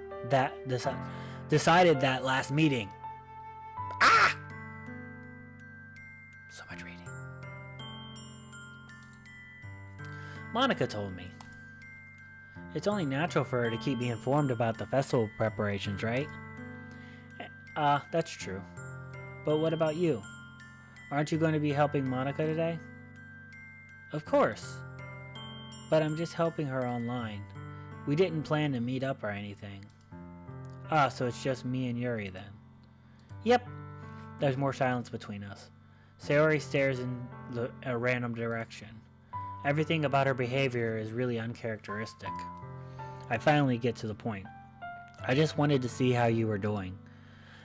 Ah! So much reading. Monica told me. It's only natural for her to keep me informed about the festival preparations, right? That's true. But what about you? Aren't you going to be helping Monica today? Of course. But I'm just helping her online. We didn't plan to meet up or anything. So it's just me and Yuri then. Yep. There's more silence between us. Sayori stares in a random direction. Everything about her behavior is really uncharacteristic. I finally get to the point. I just wanted to see how you were doing.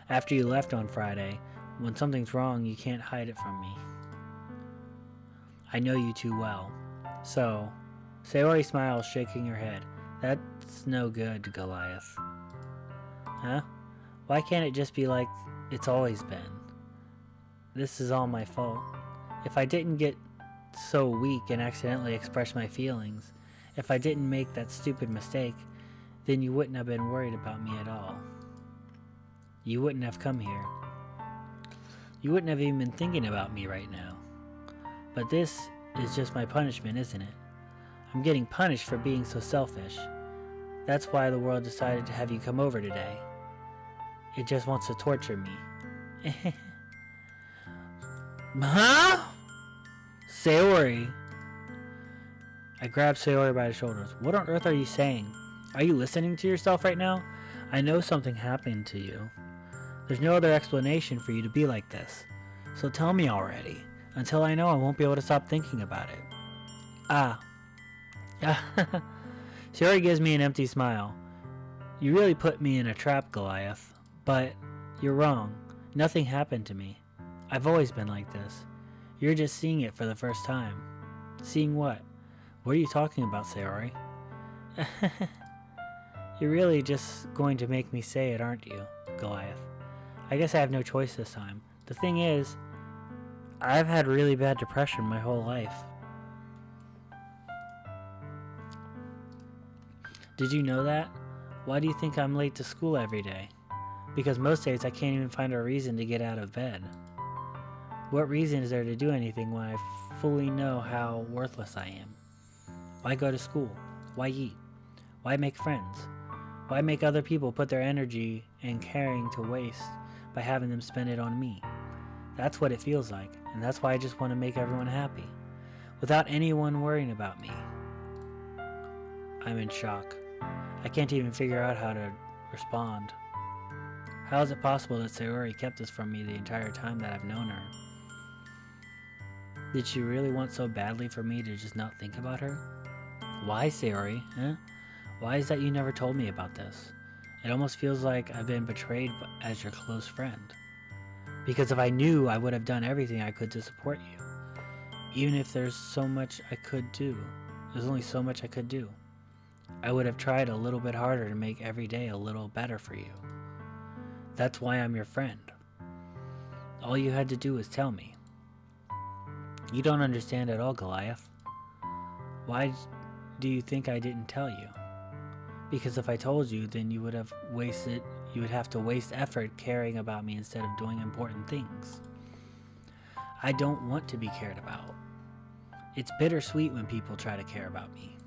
After you left on Friday, when something's wrong, you can't hide it from me. I know you too well. So, Sayori smiles, shaking her head. That's no good, Goliath. Huh? Why can't it just be like it's always been? This is all my fault. If I didn't get so weak and accidentally express my feelings, if I didn't make that stupid mistake, then you wouldn't have been worried about me at all. You wouldn't have come here. You wouldn't have even been thinking about me right now. But this is just my punishment, isn't it? I'm getting punished for being so selfish. That's why the world decided to have you come over today. It just wants to torture me. Huh? Sayori. I grab Sayori by the shoulders. What on earth are you saying? Are you listening to yourself right now? I know something happened to you. There's no other explanation for you to be like this. So tell me already. Until I know, I won't be able to stop thinking about it. Sayori gives me an empty smile. You really put me in a trap, Goliath. But you're wrong. Nothing happened to me. I've always been like this. You're just seeing it for the first time. Seeing what? What are you talking about, Sayori? You're really just going to make me say it, aren't you, Goliath? I guess I have no choice this time. The thing is, I've had really bad depression my whole life. Did you know that? Why do you think I'm late to school every day? Because most days I can't even find a reason to get out of bed. What reason is there to do anything when I fully know how worthless I am? Why go to school? Why eat? Why make friends? Why make other people put their energy and caring to waste by having them spend it on me? That's what it feels like, and that's why I just want to make everyone happy, without anyone worrying about me. I'm in shock. I can't even figure out how to respond. How is it possible that Sayori kept this from me the entire time that I've known her? Did she really want so badly for me to just not think about her? Why, Sayori? Huh? Why is that you never told me about this? It almost feels like I've been betrayed as your close friend. Because if I knew, I would have done everything I could to support you. Even if there's so much I could do. There's only so much I could do. I would have tried a little bit harder to make every day a little better for you. That's why I'm your friend. All you had to do was tell me. You don't understand at all, Goliath. Why do you think I didn't tell you? Because if I told you, then you would have to waste effort caring about me instead of doing important things. I don't want to be cared about. It's bittersweet when people try to care about me.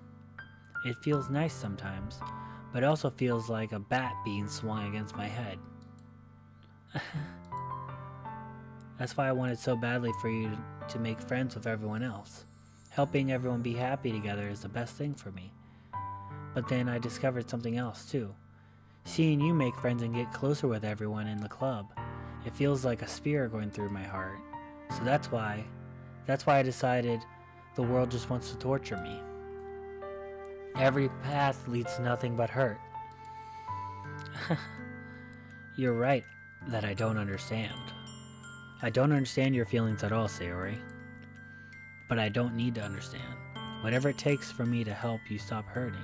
It feels nice sometimes, but it also feels like a bat being swung against my head. That's why I wanted so badly for you to make friends with everyone else. Helping everyone be happy together is the best thing for me. But then I discovered something else too. Seeing you make friends and get closer with everyone in the club, it feels like a spear going through my heart. So that's why I decided the world just wants to torture me. Every path leads to nothing but hurt. You're right that I don't understand. I don't understand your feelings at all, Sayori. But I don't need to understand. Whatever it takes for me to help you stop hurting,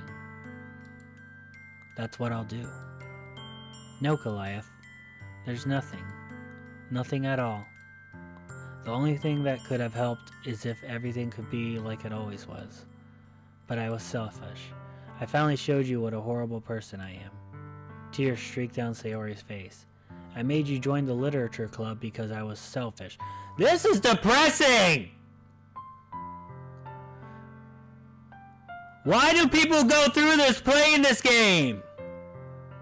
that's what I'll do. No, Goliath. There's nothing. Nothing at all. The only thing that could have helped is if everything could be like it always was. But I was selfish. I finally showed you what a horrible person I am. Tears streaked down Sayori's face. I made you join the literature club because I was selfish. This is depressing! Why do people go through this playing this game?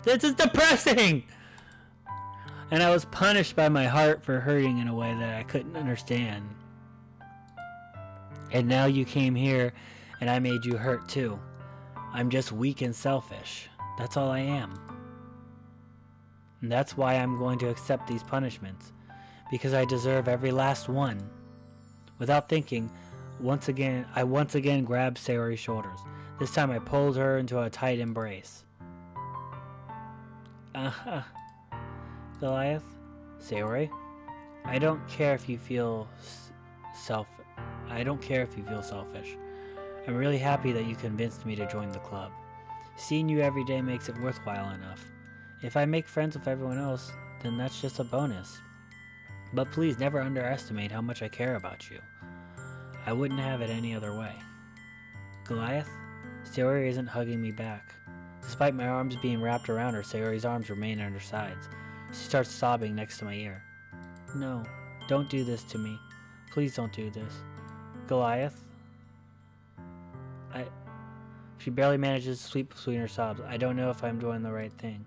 This is depressing! And I was punished by my heart for hurting in a way that I couldn't understand. And now you came here and I made you hurt too. I'm just weak and selfish. That's all I am. And that's why I'm going to accept these punishments. Because I deserve every last one. Without thinking, I once again grabbed Sayori's shoulders. This time I pulled her into a tight embrace. Goliath? Sayori? I don't care if you feel selfish. I'm really happy that you convinced me to join the club. Seeing you every day makes it worthwhile enough. If I make friends with everyone else, then that's just a bonus. But please never underestimate how much I care about you. I wouldn't have it any other way. Goliath? Sayori isn't hugging me back. Despite my arms being wrapped around her, Sayori's arms remain at her sides. She starts sobbing next to my ear. No, don't do this to me. Please don't do this. Goliath? She barely manages to sleep between her sobs. I don't know if I'm doing the right thing,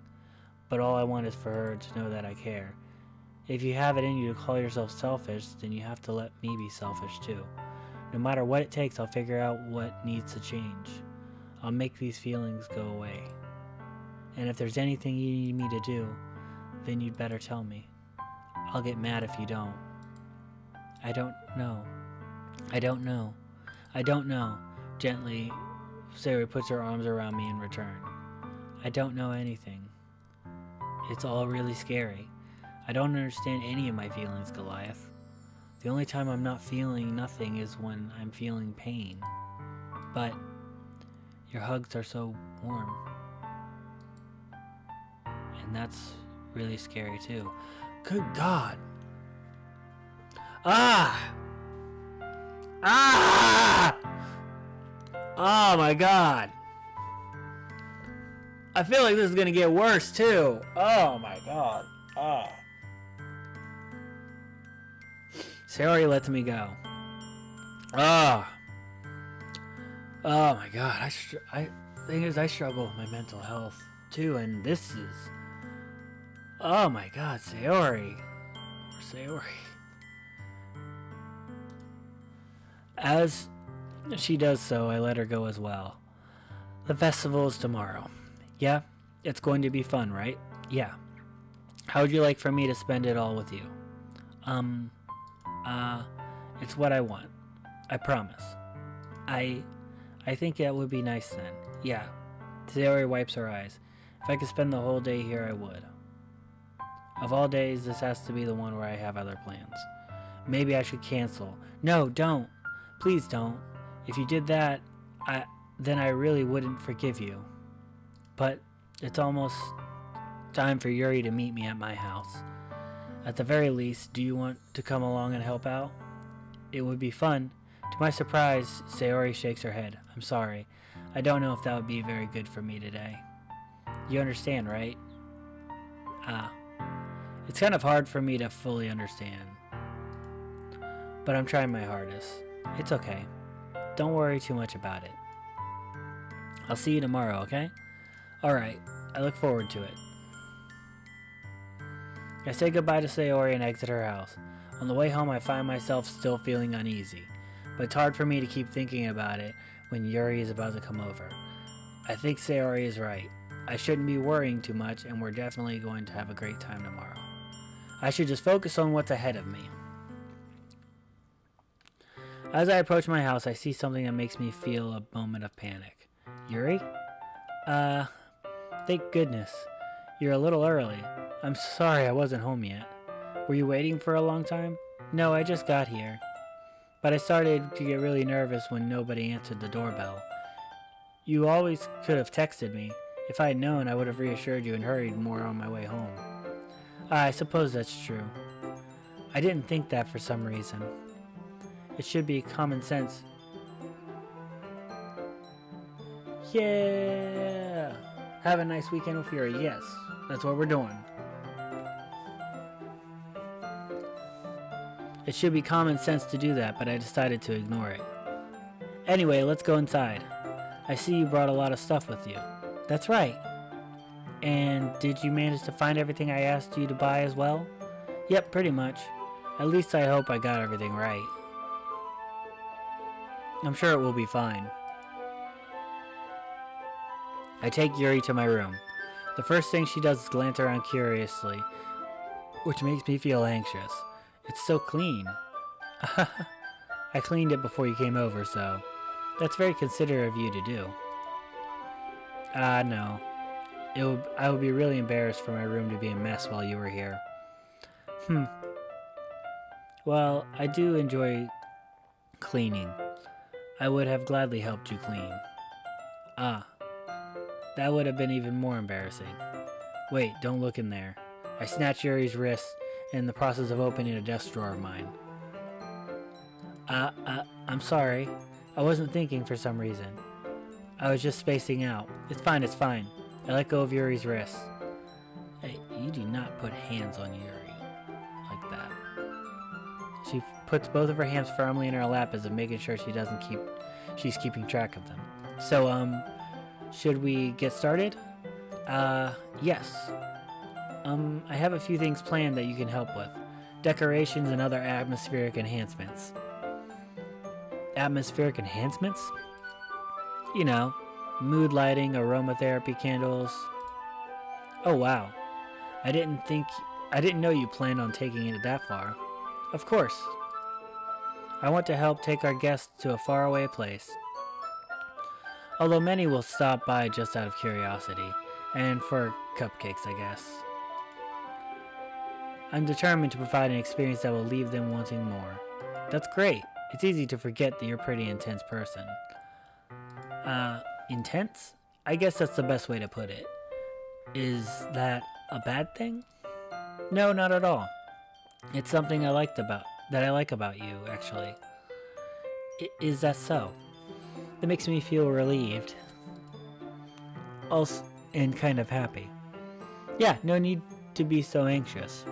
but all I want is for her to know that I care. If you have it in you to call yourself selfish, then you have to let me be selfish too. No matter what it takes, I'll figure out what needs to change. I'll make these feelings go away. And if there's anything you need me to do, then you'd better tell me. I'll get mad if you don't. I don't know. Gently, Sayori puts her arms around me in return. I don't know anything. It's all really scary. I don't understand any of my feelings, Goliath. The only time I'm not feeling nothing is when I'm feeling pain. But your hugs are so warm. And that's really scary too. Good God. Oh my God. I feel like this is gonna get worse too. Oh my God. Sayori lets me go. Oh my God. Thing is, I struggle with my mental health too, and this is. Oh my God, Sayori. As she does so, I let her go as well. The festival is tomorrow. Yeah, it's going to be fun, right? Yeah. How would you like for me to spend it all with you? It's what I want. I promise. I think that would be nice then. Yeah. Sayori wipes her eyes. If I could spend the whole day here, I would. Of all days, this has to be the one where I have other plans. Maybe I should cancel. No, don't. Please don't. If you did that, then I really wouldn't forgive you. But it's almost time for Yuri to meet me at my house. At the very least, do you want to come along and help out? It would be fun. To my surprise, Sayori shakes her head. I'm sorry. I don't know if that would be very good for me today. You understand, right? It's kind of hard for me to fully understand. But I'm trying my hardest. It's okay. Don't worry too much about it. I'll see you tomorrow, okay? Alright, I look forward to it. I say goodbye to Sayori and exit her house. On the way home, I find myself still feeling uneasy, but it's hard for me to keep thinking about it when Yuri is about to come over. I think Sayori is right. I shouldn't be worrying too much, and we're definitely going to have a great time tomorrow. I should just focus on what's ahead of me. As I approach my house, I see something that makes me feel a moment of panic. Yuri? Thank goodness. You're a little early. I'm sorry I wasn't home yet. Were you waiting for a long time? No, I just got here. But I started to get really nervous when nobody answered the doorbell. You always could have texted me. If I had known, I would have reassured you and hurried more on my way home. I suppose that's true. I didn't think that for some reason. It should be common sense. Yeah! Have a nice weekend with Fury. Yes, that's what we're doing. It should be common sense to do that, but I decided to ignore it. Anyway, let's go inside. I see you brought a lot of stuff with you. That's right. And did you manage to find everything I asked you to buy as well? Yep, pretty much. At least I hope I got everything right. I'm sure it will be fine. I take Yuri to my room. The first thing she does is glance around curiously, which makes me feel anxious. It's so clean. I cleaned it before you came over, so that's very considerate of you to do. No. I would be really embarrassed for my room to be a mess while you were here. Well, I do enjoy cleaning. I would have gladly helped you clean. That would have been even more embarrassing. Wait, don't look in there. I snatch Yuri's wrist in the process of opening a desk drawer of mine. I'm sorry. I wasn't thinking for some reason. I was just spacing out. It's fine, it's fine. I let go of Yuri's wrist. Hey, you do not put hands on Yuri like that. She puts both of her hands firmly in her lap as if making sure she's keeping track of them. So, should we get started? Yes. I have a few things planned that you can help with. Decorations and other atmospheric enhancements. Atmospheric enhancements? You know, mood lighting, aromatherapy candles. Oh wow. I didn't know you planned on taking it that far. Of course. I want to help take our guests to a faraway place. Although many will stop by just out of curiosity, and for cupcakes, I guess. I'm determined to provide an experience that will leave them wanting more. That's great. It's easy to forget that you're a pretty intense person. Intense? I guess that's the best way to put it. Is that a bad thing? No, not at all. It's something I like about you, actually. Is that so? That makes me feel relieved. Also, and kind of happy. Yeah, no need to be so anxious.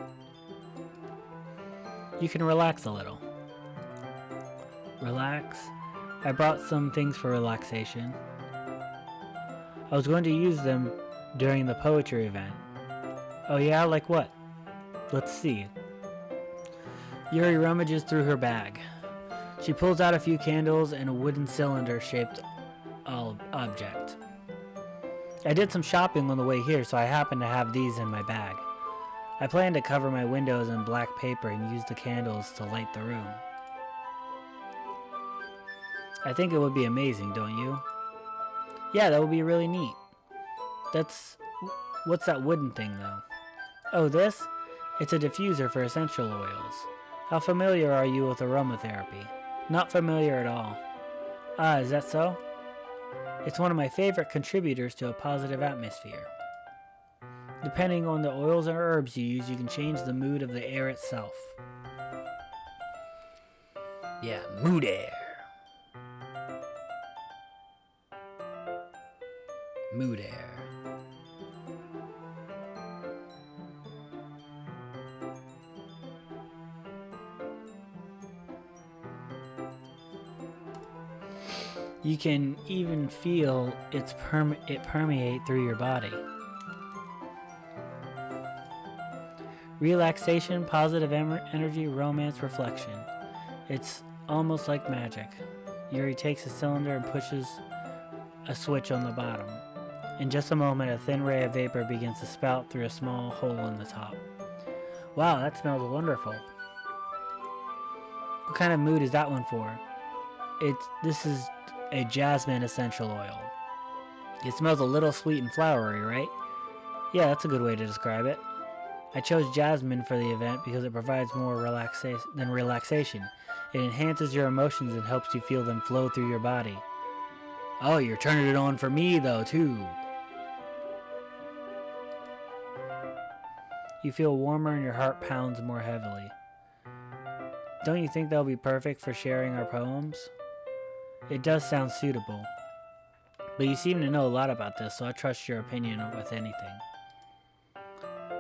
You can relax a little. Relax? I brought some things for relaxation. I was going to use them during the poetry event. Oh yeah, like what? Let's see. Yuri rummages through her bag. She pulls out a few candles and a wooden cylinder-shaped object. I did some shopping on the way here, so I happen to have these in my bag. I plan to cover my windows in black paper and use the candles to light the room. I think it would be amazing, don't you? Yeah, that would be really neat. What's that wooden thing, though? Oh, this? It's a diffuser for essential oils. How familiar are you with aromatherapy? Not familiar at all. Is that so? It's one of my favorite contributors to a positive atmosphere. Depending on the oils or herbs you use, you can change the mood of the air itself. Yeah, mood air. mood air. You can even feel it permeate through your body. Relaxation, positive energy, romance, reflection. It's almost like magic. Yuri takes a cylinder and pushes a switch on the bottom. In just a moment, a thin ray of vapor begins to spout through a small hole in the top. Wow, that smells wonderful. What kind of mood is that one for? This is a jasmine essential oil. It smells a little sweet and flowery, right? Yeah, that's a good way to describe it. I chose jasmine for the event because it provides more relaxation. It enhances your emotions and helps you feel them flow through your body. Oh, you're turning it on for me, though, too. You feel warmer and your heart pounds more heavily. Don't you think they'll be perfect for sharing our poems? It does sound suitable. But you seem to know a lot about this, so I trust your opinion with anything.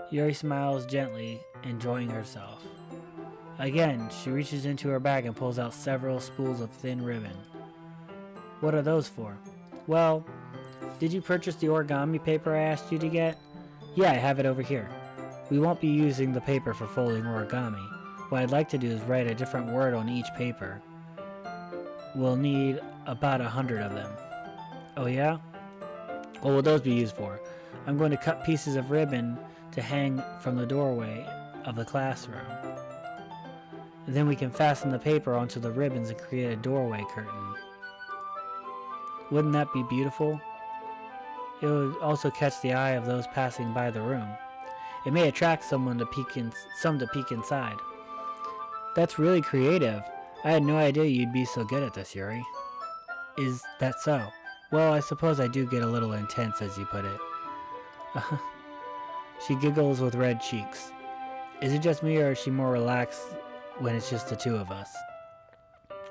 Yuri smiles gently, enjoying herself. Again, she reaches into her bag and pulls out several spools of thin ribbon. What are those for? Well, did you purchase the origami paper I asked you to get? Yeah, I have it over here. We won't be using the paper for folding origami. What I'd like to do is write a different word on each paper. We'll need about 100 of them. Oh yeah? What will those be used for? I'm going to cut pieces of ribbon to hang from the doorway of the classroom. Then we can fasten the paper onto the ribbons and create a doorway curtain. Wouldn't that be beautiful? It would also catch the eye of those passing by the room. It may attract some to peek inside. That's really creative. I had no idea you'd be so good at this, Yuri. Is that so? Well, I suppose I do get a little intense, as you put it. She giggles with red cheeks. Is it just me, or is she more relaxed when it's just the two of us?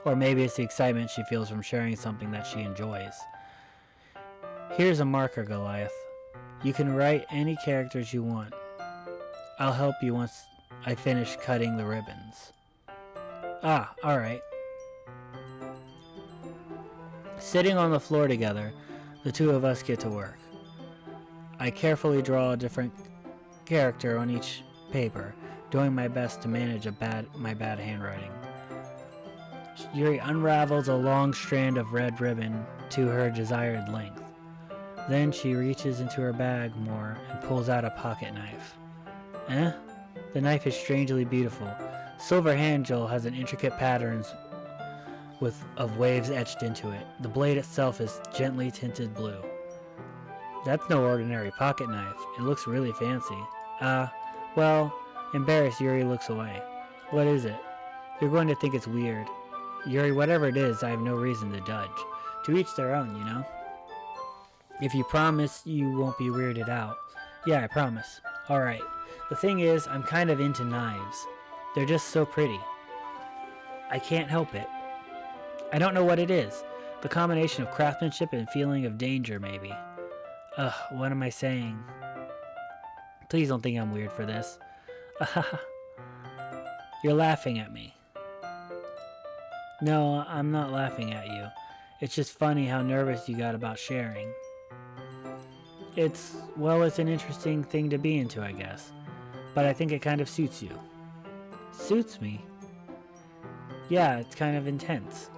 Or maybe it's the excitement she feels from sharing something that she enjoys. Here's a marker, Goliath. You can write any characters you want. I'll help you once I finish cutting the ribbons. Ah, alright. Sitting on the floor together, the two of us get to work. I carefully draw a different character on each paper, doing my best to manage my bad handwriting. Yuri unravels a long strand of red ribbon to her desired length. Then she reaches into her bag more and pulls out a pocket knife. The knife is strangely beautiful. Silver handle has an intricate patterns of waves etched into it. The blade itself is gently tinted blue. That's no ordinary pocket knife. It looks really fancy. Well, embarrassed, Yuri looks away. What is it? You're going to think it's weird. Yuri, whatever it is, I have no reason to judge. To each their own, you know? If you promise you won't be weirded out. Yeah, I promise. Alright. The thing is, I'm kind of into knives. They're just so pretty. I can't help it. I don't know what it is. The combination of craftsmanship and feeling of danger, maybe. What am I saying? Please don't think I'm weird for this. You're laughing at me. No, I'm not laughing at you. It's just funny how nervous you got about sharing. It's an interesting thing to be into, I guess. But I think it kind of suits you. Suits me? Yeah, it's kind of intense.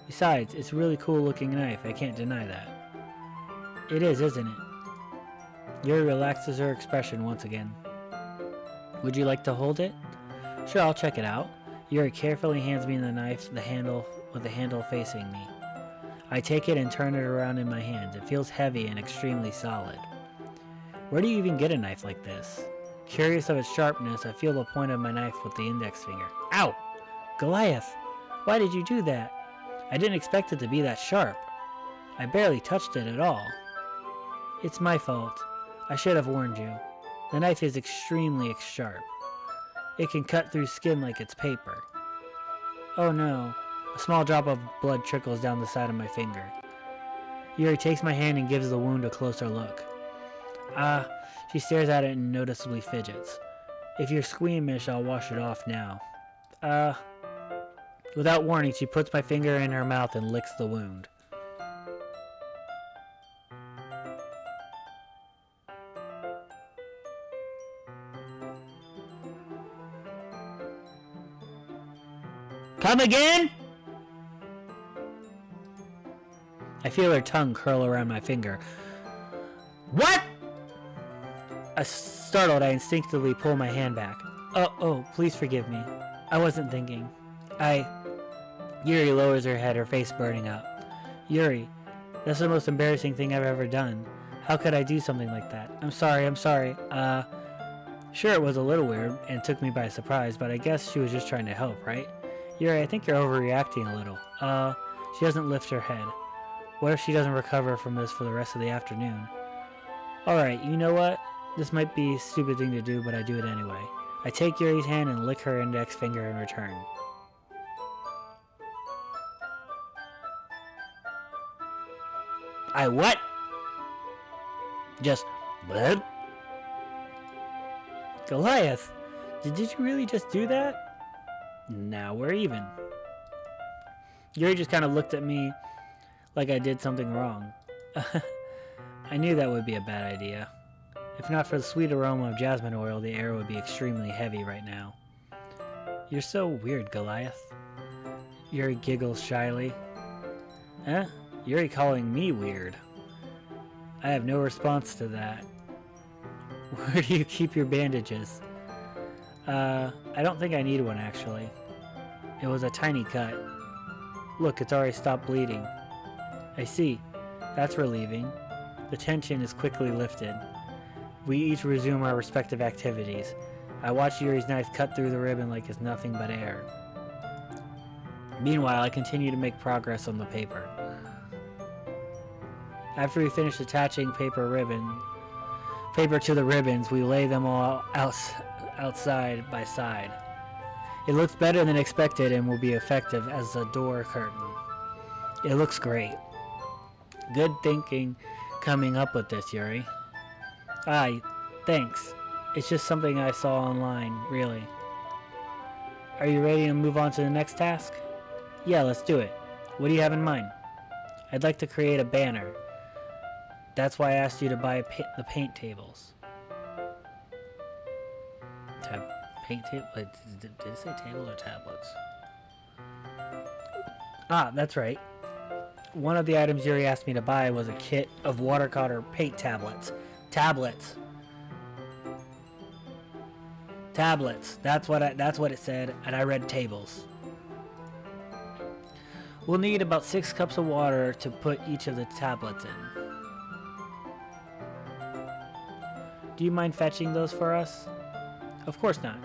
Besides, it's a really cool looking knife, I can't deny that. It is, isn't it? Yuri relaxes her expression once again. Would you like to hold it? Sure, I'll check it out. Yuri carefully hands me the knife, with the handle facing me. I take it and turn it around in my hands. It feels heavy and extremely solid. Where do you even get a knife like this? Curious of its sharpness, I feel the point of my knife with the index finger. Ow! Goliath! Why did you do that? I didn't expect it to be that sharp. I barely touched it at all. It's my fault. I should have warned you. The knife is extremely sharp. It can cut through skin like it's paper. Oh no. A small drop of blood trickles down the side of my finger. Yuri takes my hand and gives the wound a closer look. She stares at it and noticeably fidgets. If you're squeamish, I'll wash it off now. Without warning, she puts my finger in her mouth and licks the wound. Come again? I feel her tongue curl around my finger. What? Startled, I instinctively pull my hand back. Oh, please forgive me. I wasn't thinking. Yuri lowers her head, her face burning up. Yuri, that's the most embarrassing thing I've ever done. How could I do something like that? I'm sorry. Sure, it was a little weird and took me by surprise, but I guess she was just trying to help, right? Yuri, I think you're overreacting a little. She doesn't lift her head. What if she doesn't recover from this for the rest of the afternoon? Alright, you know what? This might be a stupid thing to do, but I do it anyway. I take Yuri's hand and lick her index finger in return. I what? Just what? Goliath, did you really just do that? Now we're even. Yuri just kind of looked at me like I did something wrong. I knew that would be a bad idea. If not for the sweet aroma of jasmine oil, the air would be extremely heavy right now. You're so weird, Goliath. Yuri giggles shyly. Huh? Yuri calling me weird. I have no response to that. Where do you keep your bandages? I don't think I need one, actually. It was a tiny cut. Look, it's already stopped bleeding. I see. That's relieving. The tension is quickly lifted. We each resume our respective activities. I watch Yuri's knife cut through the ribbon like it's nothing but air. Meanwhile, I continue to make progress on the paper. After we finish attaching paper to the ribbons, we lay them all outside by side. It looks better than expected and will be effective as a door curtain. It looks great. Good thinking coming up with this, Yuri. Thanks. It's just something I saw online, really. Are you ready to move on to the next task? Yeah, let's do it. What do you have in mind? I'd like to create a banner. That's why I asked you to buy the paint tables. Paint table? Did it say tables or tablets? That's right. One of the items Yuri asked me to buy was a kit of watercolor paint tablets. Tablets. That's what it said, and I read tables. We'll need about 6 cups of water to put each of the tablets in. Do you mind fetching those for us? Of course not.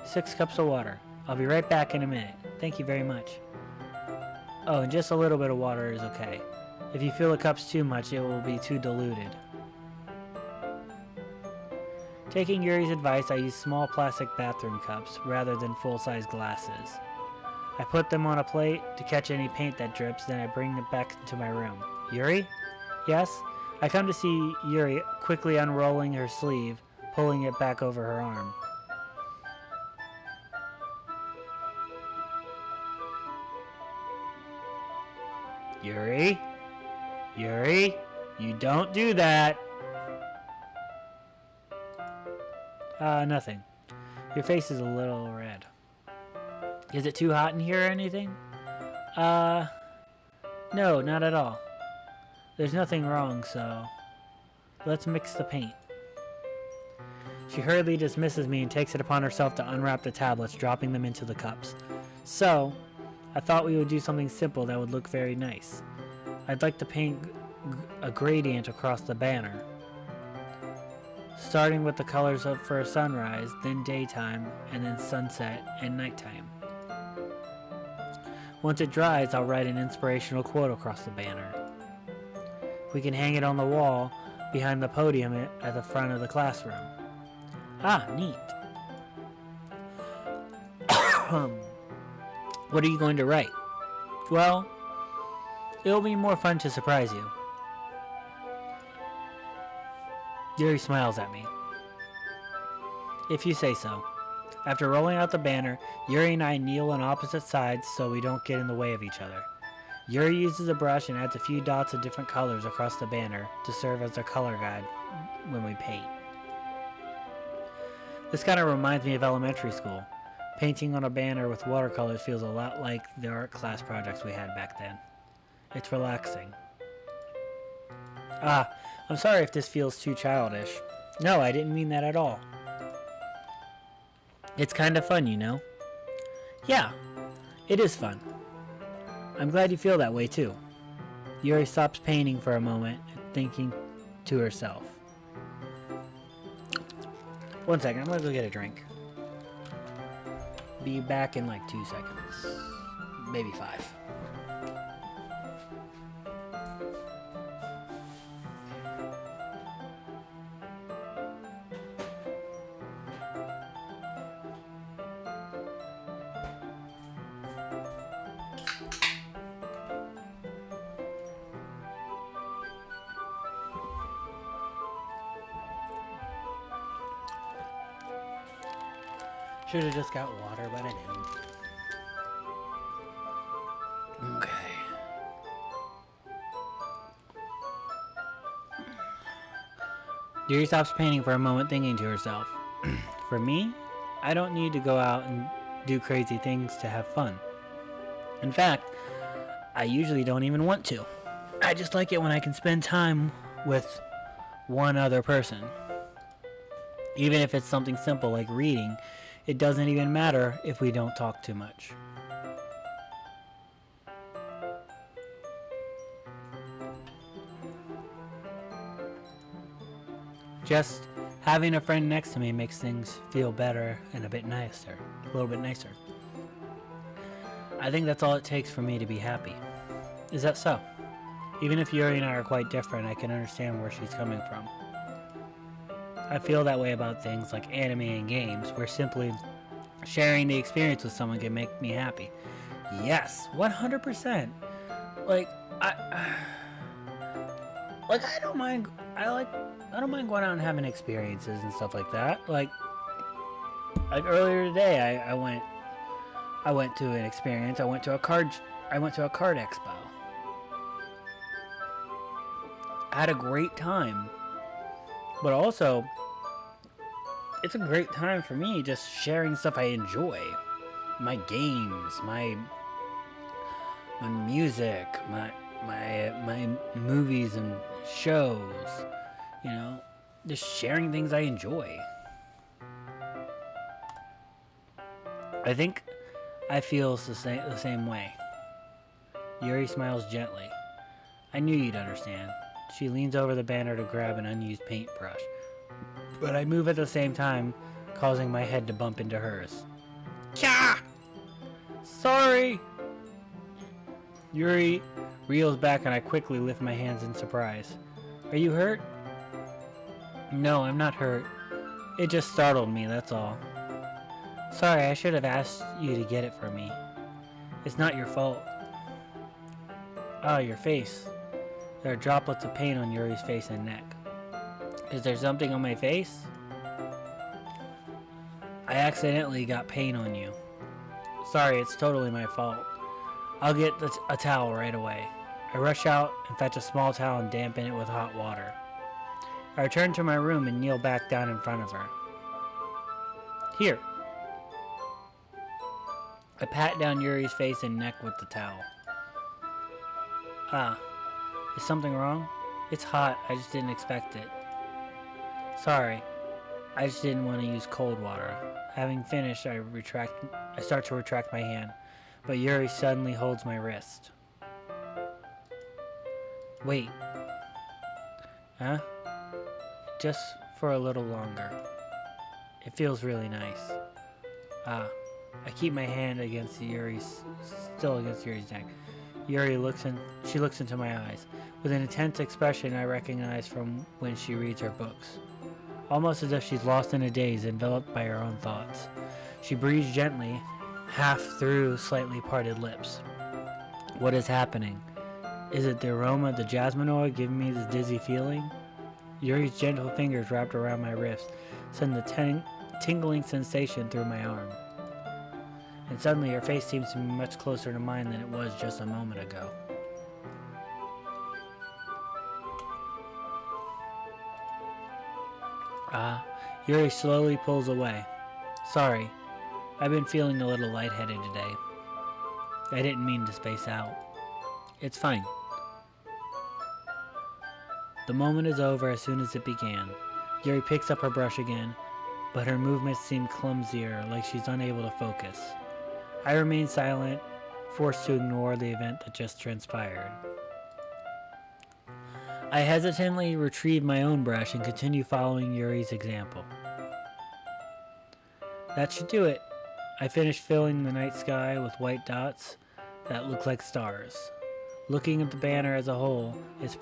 6 cups of water. I'll be right back in a minute. Thank you very much. Oh, and just a little bit of water is okay. If you fill the cups too much, it will be too diluted. Taking Yuri's advice, I use small plastic bathroom cups rather than full-size glasses. I put them on a plate to catch any paint that drips, then I bring it back into my room. Yuri? Yes? I come to see Yuri quickly unrolling her sleeve, pulling it back over her arm. Yuri? Yuri? You don't do that! Nothing. Your face is a little red. Is it too hot in here or anything? No, not at all. There's nothing wrong, so let's mix the paint. She hurriedly dismisses me and takes it upon herself to unwrap the tablets, dropping them into the cups. So, I thought we would do something simple that would look very nice. I'd like to paint a gradient across the banner, starting with the colors up for a sunrise, then daytime, and then sunset and nighttime. Once it dries, I'll write an inspirational quote across the banner. We can hang it on the wall behind the podium at the front of the classroom. Neat. What are you going to write? Well, it'll be more fun to surprise you. Yuri smiles at me. If you say so. After rolling out the banner, Yuri and I kneel on opposite sides so we don't get in the way of each other. Yuri uses a brush and adds a few dots of different colors across the banner to serve as a color guide when we paint. This kind of reminds me of elementary school. Painting on a banner with watercolors feels a lot like the art class projects we had back then. It's relaxing. I'm sorry if this feels too childish. No, I didn't mean that at all. It's kind of fun, you know? Yeah, it is fun. I'm glad you feel that way too. Yuri stops painting for a moment, thinking to herself. One second, I'm gonna go get a drink. Be back in like 2 seconds. Maybe 5. Should have just got water, but I didn't. Okay. Yuri stops painting for a moment, thinking to herself. For me, I don't need to go out and do crazy things to have fun. In fact, I usually don't even want to. I just like it when I can spend time with one other person. Even if it's something simple like reading, it doesn't even matter if we don't talk too much. Just having a friend next to me makes things feel better and a little bit nicer. I think that's all it takes for me to be happy. Is that so? Even if Yuri and I are quite different, I can understand where she's coming from. I feel that way about things like anime and games, where simply sharing the experience with someone can make me happy. Yes, 100%. I don't mind. I don't mind going out and having experiences and stuff like that. Like earlier today, I went to an experience. I went to a card expo. I had a great time, but also it's a great time for me just sharing stuff I enjoy. My games, my music, my movies and shows, you know, just sharing things I enjoy. I think I feel the same way. Yuri smiles gently. I knew you'd understand. She leans over the banner to grab an unused paintbrush, but I move at the same time, causing my head to bump into hers. Kya! Sorry! Yuri reels back and I quickly lift my hands in surprise. Are you hurt? No, I'm not hurt. It just startled me, that's all. Sorry, I should have asked you to get it for me. It's not your fault. Ah, your face. There are droplets of paint on Yuri's face and neck. Is there something on my face? I accidentally got paint on you. Sorry, it's totally my fault. I'll get a towel right away. I rush out and fetch a small towel and dampen it with hot water. I return to my room and kneel back down in front of her. Here. I pat down Yuri's face and neck with the towel. Ah, is something wrong? It's hot, I just didn't expect it. Sorry, I just didn't want to use cold water. Having finished, I start to retract my hand, but Yuri suddenly holds my wrist. Wait. Huh? Just for a little longer. It feels really nice. Ah, I keep my hand still against Yuri's neck. She looks into my eyes. With an intense expression I recognize from when she reads her books. Almost as if she's lost in a daze, enveloped by her own thoughts. She breathes gently, half through slightly parted lips. What is happening? Is it the aroma of the jasmine oil giving me this dizzy feeling? Yuri's gentle fingers wrapped around my wrist, sending the tingling sensation through my arm. And suddenly her face seems to be much closer to mine than it was just a moment ago. Yuri slowly pulls away. Sorry, I've been feeling a little lightheaded today. I didn't mean to space out. It's fine. The moment is over as soon as it began. Yuri picks up her brush again, but her movements seem clumsier, like she's unable to focus. I remain silent, forced to ignore the event that just transpired. I hesitantly retrieve my own brush and continue following Yuri's example. That should do it. I finished filling the night sky with white dots that look like stars. Looking at the banner as a whole, it's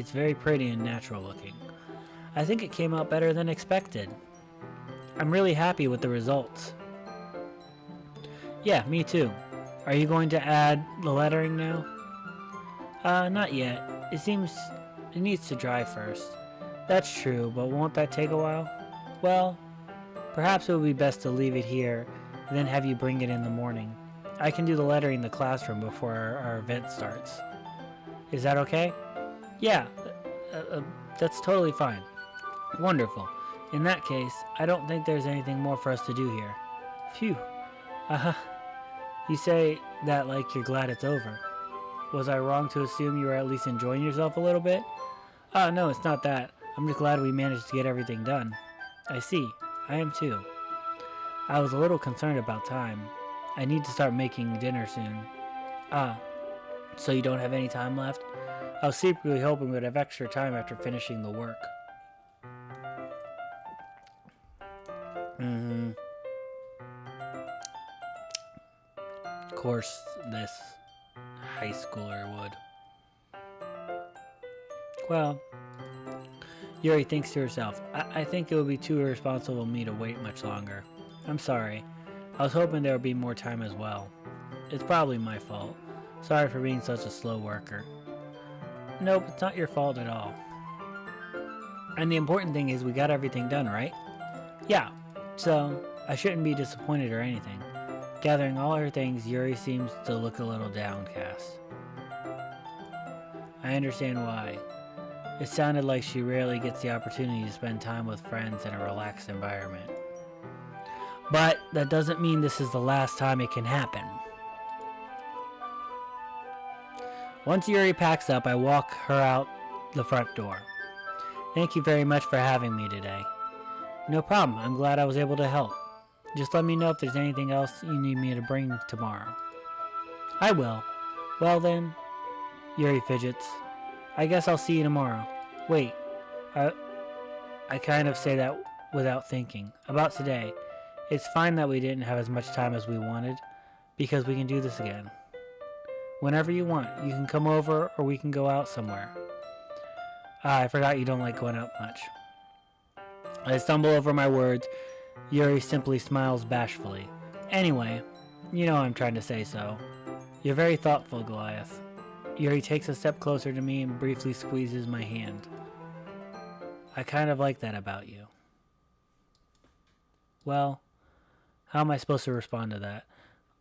very pretty and natural looking. I think it came out better than expected. I'm really happy with the results. Yeah, me too. Are you going to add the lettering now? Not yet. It needs to dry first. That's true, but won't that take a while? Well, perhaps it would be best to leave it here and then have you bring it in the morning. I can do the lettering in the classroom before our event starts. Is that okay? Yeah, that's totally fine. Wonderful. In that case, I don't think there's anything more for us to do here. Phew. You say that like you're glad it's over. Was I wrong to assume you were at least enjoying yourself a little bit? No, it's not that. I'm just glad we managed to get everything done. I see. I am too. I was a little concerned about time. I need to start making dinner soon. So you don't have any time left? I was secretly hoping we'd have extra time after finishing the work. Of course, this high schooler would. Well, Yuri thinks to herself, I think it would be too irresponsible of me to wait much longer. I'm sorry. I was hoping there would be more time as well. It's probably my fault. Sorry for being such a slow worker. Nope, it's not your fault at all. And the important thing is we got everything done, right? Yeah, so I shouldn't be disappointed or anything. Gathering all her things, Yuri seems to look a little downcast. I understand why. It sounded like she rarely gets the opportunity to spend time with friends in a relaxed environment. But that doesn't mean this is the last time it can happen. Once Yuri packs up, I walk her out the front door. Thank you very much for having me today. No problem, I'm glad I was able to help. Just let me know if there's anything else you need me to bring tomorrow. I will. Well then, Yuri fidgets. I guess I'll see you tomorrow. Wait, I kind of say that without thinking. About today, it's fine that we didn't have as much time as we wanted, because we can do this again. Whenever you want, you can come over or we can go out somewhere. I forgot you don't like going out much. I stumble over my words. Yuri simply smiles bashfully. Anyway, you know I'm trying to say so. You're very thoughtful, Goliath. Yuri takes a step closer to me and briefly squeezes my hand. I kind of like that about you. Well, how am I supposed to respond to that?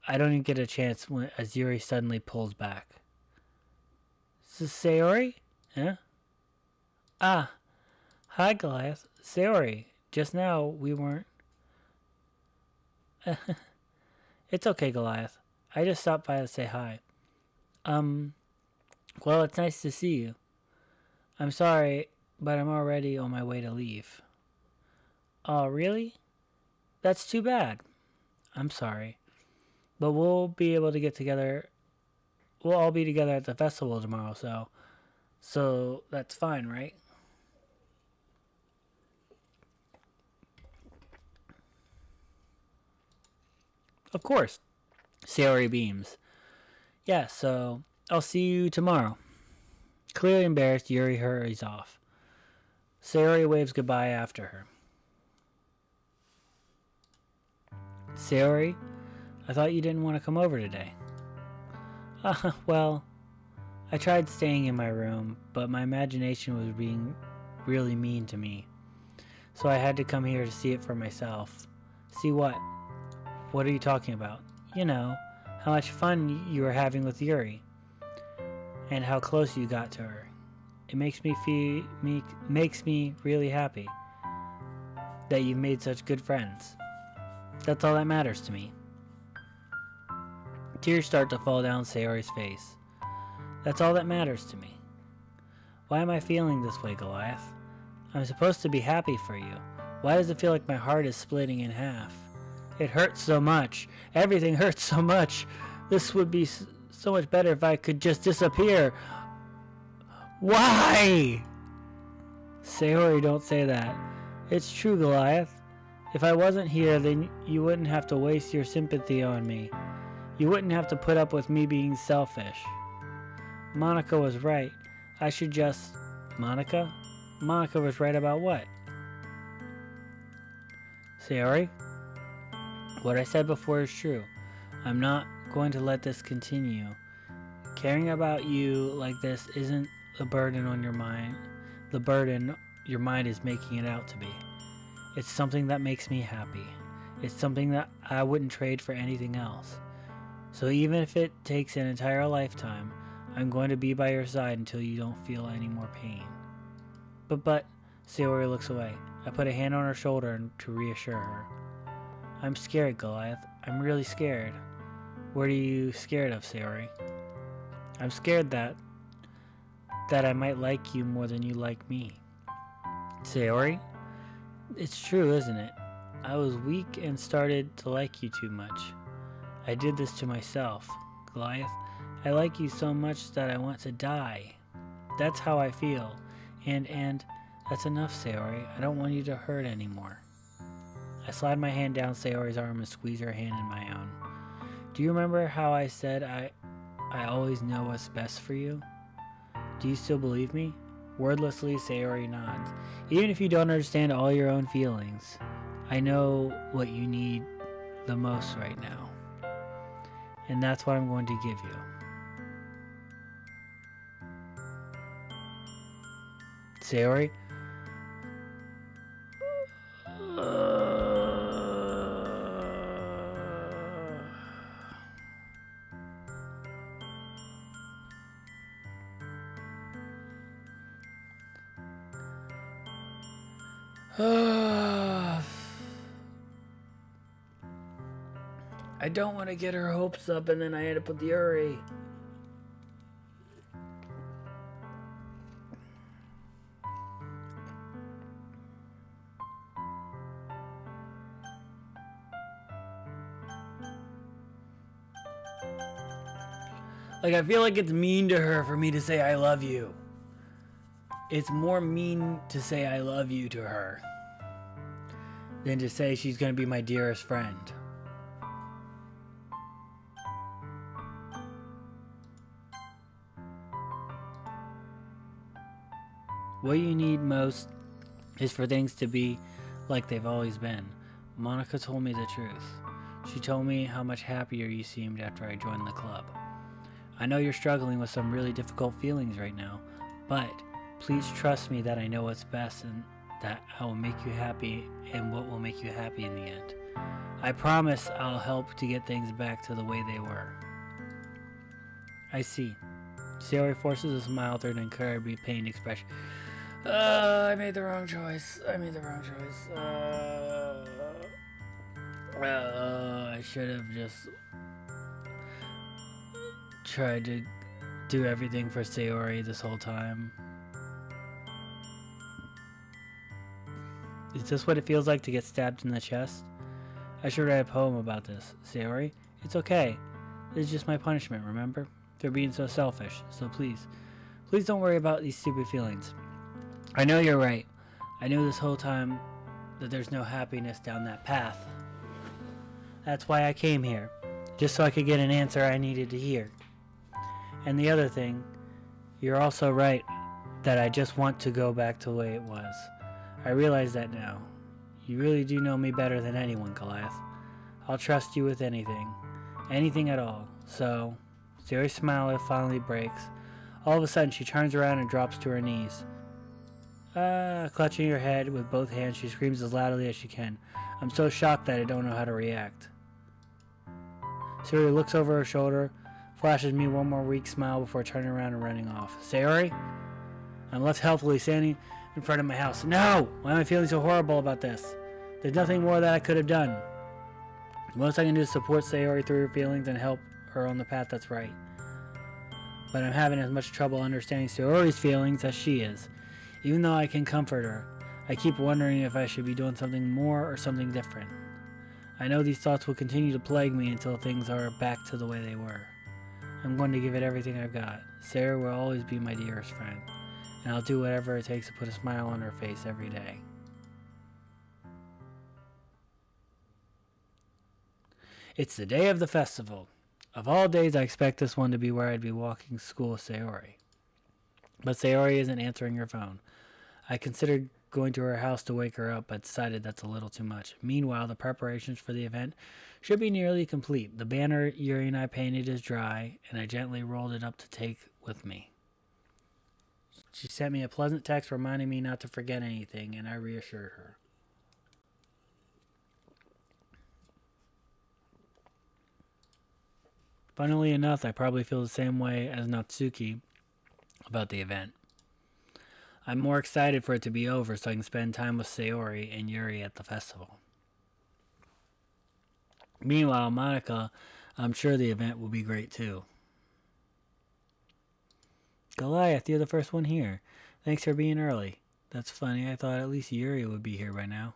I don't even get a chance as Yuri suddenly pulls back. Sayori? Huh? Hi Goliath. Sayori. Just now we weren't... It's okay, Goliath. I just stopped by to say hi. Well, it's nice to see you. I'm sorry, but I'm already on my way to leave. Oh, really? That's too bad. I'm sorry. But we'll be able to get together. We'll all be together at the festival tomorrow, so that's fine, right? Of course. Sayori beams. Yeah, so I'll see you tomorrow. Clearly embarrassed, Yuri hurries off. Sayori waves goodbye after her. Sayori, I thought you didn't want to come over today. Well, I tried staying in my room, but my imagination was being really mean to me. So I had to come here to see it for myself. See what? What are you talking about? You know, how much fun you were having with Yuri, and how close you got to her. It makes me really happy that you've made such good friends. That's all that matters to me. Tears start to fall down Sayori's face. That's all that matters to me. Why am I feeling this way, Goliath? I'm supposed to be happy for you. Why does it feel like my heart is splitting in half? It hurts so much. Everything hurts so much. This would be so much better if I could just disappear. Why? Sayori, don't say that. It's true, Goliath. If I wasn't here, then you wouldn't have to waste your sympathy on me. You wouldn't have to put up with me being selfish. Monica was right. I should just... Monica? Monica was right about what? Sayori? What I said before is true. I'm not going to let this continue. Caring about you like this isn't a burden on your mind. The burden your mind is making it out to be. It's something that makes me happy. It's something that I wouldn't trade for anything else. So even if it takes an entire lifetime, I'm going to be by your side until you don't feel any more pain. But, Sayori looks away. I put a hand on her shoulder to reassure her. I'm scared, Goliath. I'm really scared. What are you scared of, Sayori? I'm scared that I might like you more than you like me. Sayori? It's true, isn't it? I was weak and started to like you too much. I did this to myself. Goliath, I like you so much that I want to die. That's how I feel. And that's enough, Sayori. I don't want you to hurt anymore. I slide my hand down Sayori's arm and squeeze her hand in my own. Do you remember how I said I always know what's best for you? Do you still believe me? Wordlessly, Sayori nods. Even if you don't understand all your own feelings, I know what you need the most right now. And that's what I'm going to give you. Sayori? I don't want to get her hopes up and then I end up with Yuri. Like, I feel like it's mean to her for me to say I love you. It's more mean to say I love you to her than to say she's going to be my dearest friend. What you need most is for things to be like they've always been. Monica told me the truth. She told me how much happier you seemed after I joined the club. I know you're struggling with some really difficult feelings right now, but please trust me that I know what's best and that I will make you happy and what will make you happy in the end. I promise I'll help to get things back to the way they were. I see. Sayori forces a smile through an incredibly pained expression. I made the wrong choice. I should have just tried to do everything for Sayori this whole time. Is this what it feels like to get stabbed in the chest? I should write a poem about this. Sayori, it's okay. It's just my punishment, remember? For being so selfish. So please don't worry about these stupid feelings. I know you're right. I knew this whole time that there's no happiness down that path. That's why I came here. Just so I could get an answer I needed to hear. And the other thing, you're also right that I just want to go back to the way it was. I realize that now. You really do know me better than anyone, Goliath. I'll trust you with anything. Anything at all. So, Sayori's smile finally breaks. All of a sudden, she turns around and drops to her knees. Clutching her head with both hands, she screams as loudly as she can. I'm so shocked that I don't know how to react. Sayori looks over her shoulder, flashes me one more weak smile before turning around and running off. Sayori? I'm left helplessly standing in front of my house. No! Why am I feeling so horrible about this? There's nothing more that I could have done. The most I can do is support Sayori through her feelings and help her on the path that's right. But I'm having as much trouble understanding Sayori's feelings as she is. Even though I can comfort her, I keep wondering if I should be doing something more or something different. I know these thoughts will continue to plague me until things are back to the way they were. I'm going to give it everything I've got. Sarah will always be my dearest friend, and I'll do whatever it takes to put a smile on her face every day. It's the day of the festival. Of all days, I expect this one to be where I'd be walking to school with Sayori. But Sayori isn't answering her phone. I considered going to her house to wake her up, but decided that's a little too much. Meanwhile, the preparations for the event should be nearly complete. The banner Yuri and I painted is dry, and I gently rolled it up to take with me. She sent me a pleasant text reminding me not to forget anything, and I reassured her. Funnily enough, I probably feel the same way as Natsuki about the event. I'm more excited for it to be over so I can spend time with Sayori and Yuri at the festival. Meanwhile, Monica, I'm sure the event will be great too. Goliath, you're the first one here. Thanks for being early. That's funny, I thought at least Yuri would be here by now.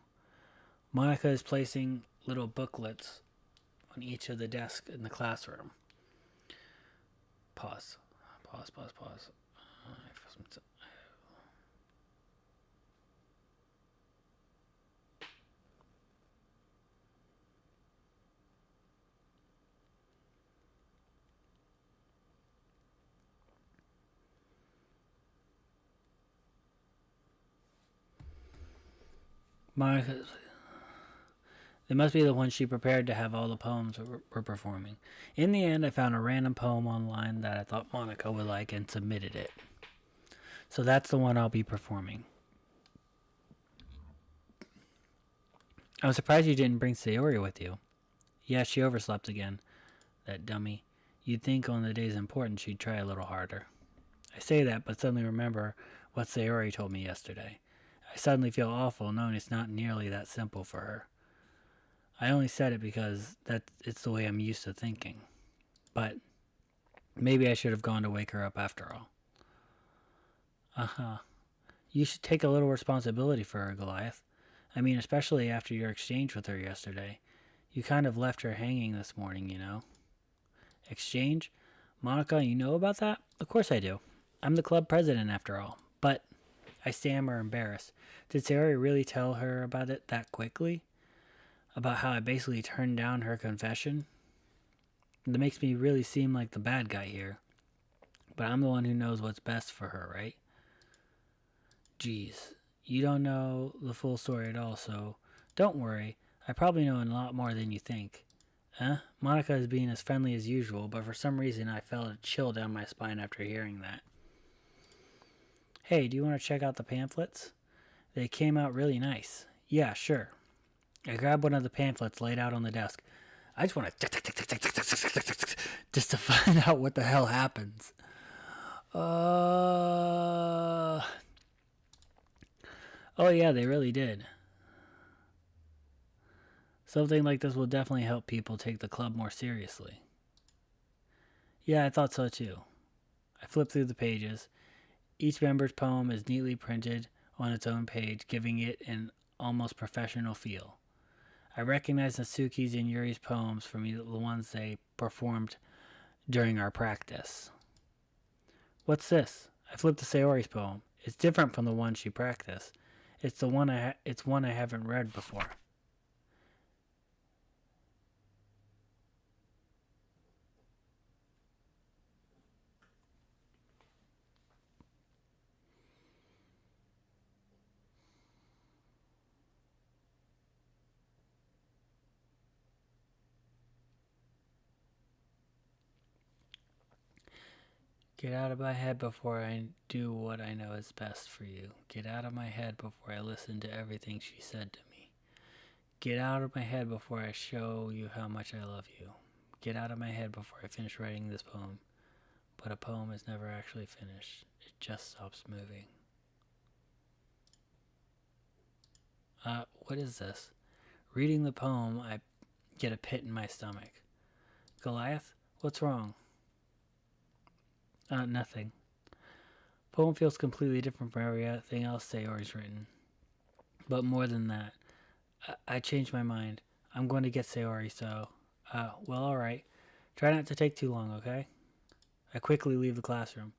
Monica is placing little booklets on each of the desks in the classroom. Pause. Monica, they must be the ones she prepared to have all the poems we're performing. In the end, I found a random poem online that I thought Monica would like and submitted it. So that's the one I'll be performing. I was surprised you didn't bring Sayori with you. Yeah, she overslept again. That dummy. You'd think on the days important she'd try a little harder. I say that, but suddenly remember what Sayori told me yesterday. I suddenly feel awful knowing it's not nearly that simple for her. I only said it because it's the way I'm used to thinking. But maybe I should have gone to wake her up after all. You should take a little responsibility for her, Goliath. I mean, especially after your exchange with her yesterday. You kind of left her hanging this morning, you know. Exchange? Monica, you know about that? Of course I do. I'm the club president after all. But, I stammer, embarrassed. Did Sayori really tell her about it that quickly? About how I basically turned down her confession? That makes me really seem like the bad guy here. But I'm the one who knows what's best for her, right? Geez, you don't know the full story at all, so don't worry. I probably know a lot more than you think. Monica is being as friendly as usual, but for some reason I felt a chill down my spine after hearing that. Hey, do you want to check out the pamphlets? They came out really nice. Yeah, sure. I grabbed one of the pamphlets laid out on the desk. I just want to just to find out what the hell happens. Oh yeah, they really did. Something like this will definitely help people take the club more seriously. Yeah, I thought so too. I flipped through the pages. Each member's poem is neatly printed on its own page, giving it an almost professional feel. I recognize Natsuki's and Yuri's poems from the ones they performed during our practice. What's this? I flipped to Sayori's poem. It's different from the one she practiced. It's one I haven't read before. Get out of my head before I do what I know is best for you. Get out of my head before I listen to everything she said to me. Get out of my head before I show you how much I love you. Get out of my head before I finish writing this poem. But a poem is never actually finished. It just stops moving. What is this? Reading the poem, I get a pit in my stomach. Goliath, what's wrong? Nothing. Poem feels completely different from everything else Sayori's written. But more than that, I changed my mind. I'm going to get Sayori, so... well, alright. Try not to take too long, okay? I quickly leave the classroom.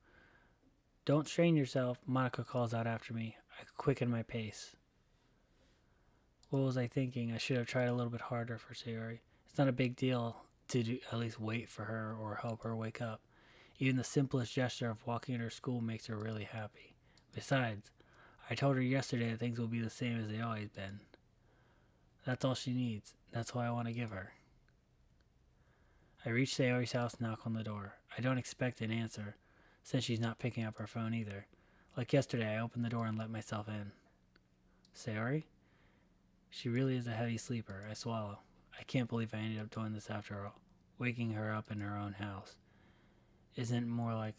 Don't strain yourself, Monica calls out after me. I quicken my pace. What was I thinking? I should have tried a little bit harder for Sayori. It's not a big deal to at least wait for her or help her wake up. Even the simplest gesture of walking to her school makes her really happy. Besides, I told her yesterday that things will be the same as they always been. That's all she needs. That's all I want to give her. I reach Sayori's house and knock on the door. I don't expect an answer, since she's not picking up her phone either. Like yesterday, I opened the door and let myself in. Sayori? She really is a heavy sleeper. I swallow. I can't believe I ended up doing this after all. Waking her up in her own house isn't more like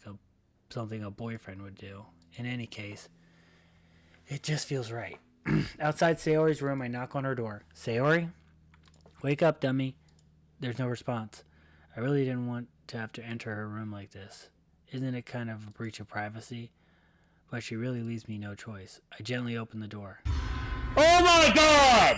something a boyfriend would do. In any case, it just feels right. Outside Sayori's room, I knock on her door. Sayori? Wake up, dummy. There's no response. I really didn't want to have to enter her room like this. Isn't it kind of a breach of privacy? But she really leaves me no choice. I gently open the door. Oh my god!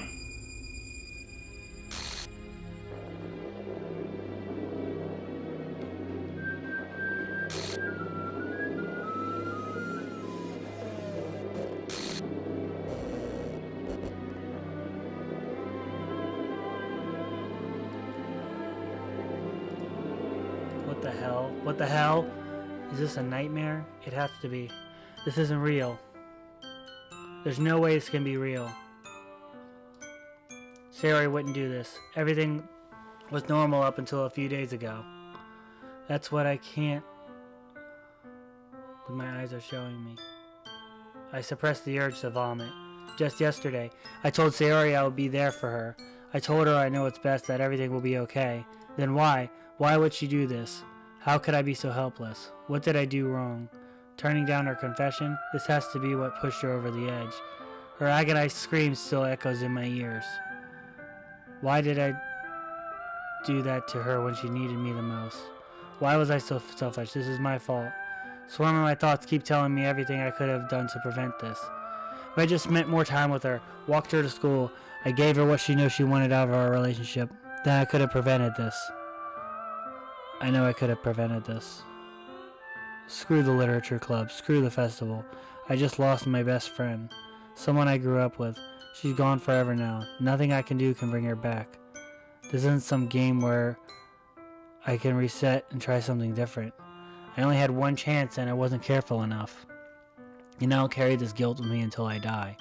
What the hell? What the hell? Is this a nightmare? It has to be. This isn't real. There's no way this can be real. Sayori wouldn't do this. Everything was normal up until a few days ago. That's what I can't... My eyes are showing me. I suppressed the urge to vomit. Just yesterday, I told Sayori I would be there for her. I told her I know it's best, that everything will be okay. Then why? Why would she do this? How could I be so helpless? What did I do wrong? Turning down her confession? This has to be what pushed her over the edge. Her agonized scream still echoes in my ears. Why did I do that to her when she needed me the most? Why was I so selfish? This is my fault. Swarming my thoughts keep telling me everything I could have done to prevent this. If I just spent more time with her, walked her to school, I gave her what she knew she wanted out of our relationship, then I could have prevented this. I know I could have prevented this. Screw the literature club. Screw the festival. I just lost my best friend. Someone I grew up with. She's gone forever now. Nothing I can do can bring her back. This isn't some game where I can reset and try something different. I only had one chance and I wasn't careful enough. And now I'll carry this guilt with me until I die.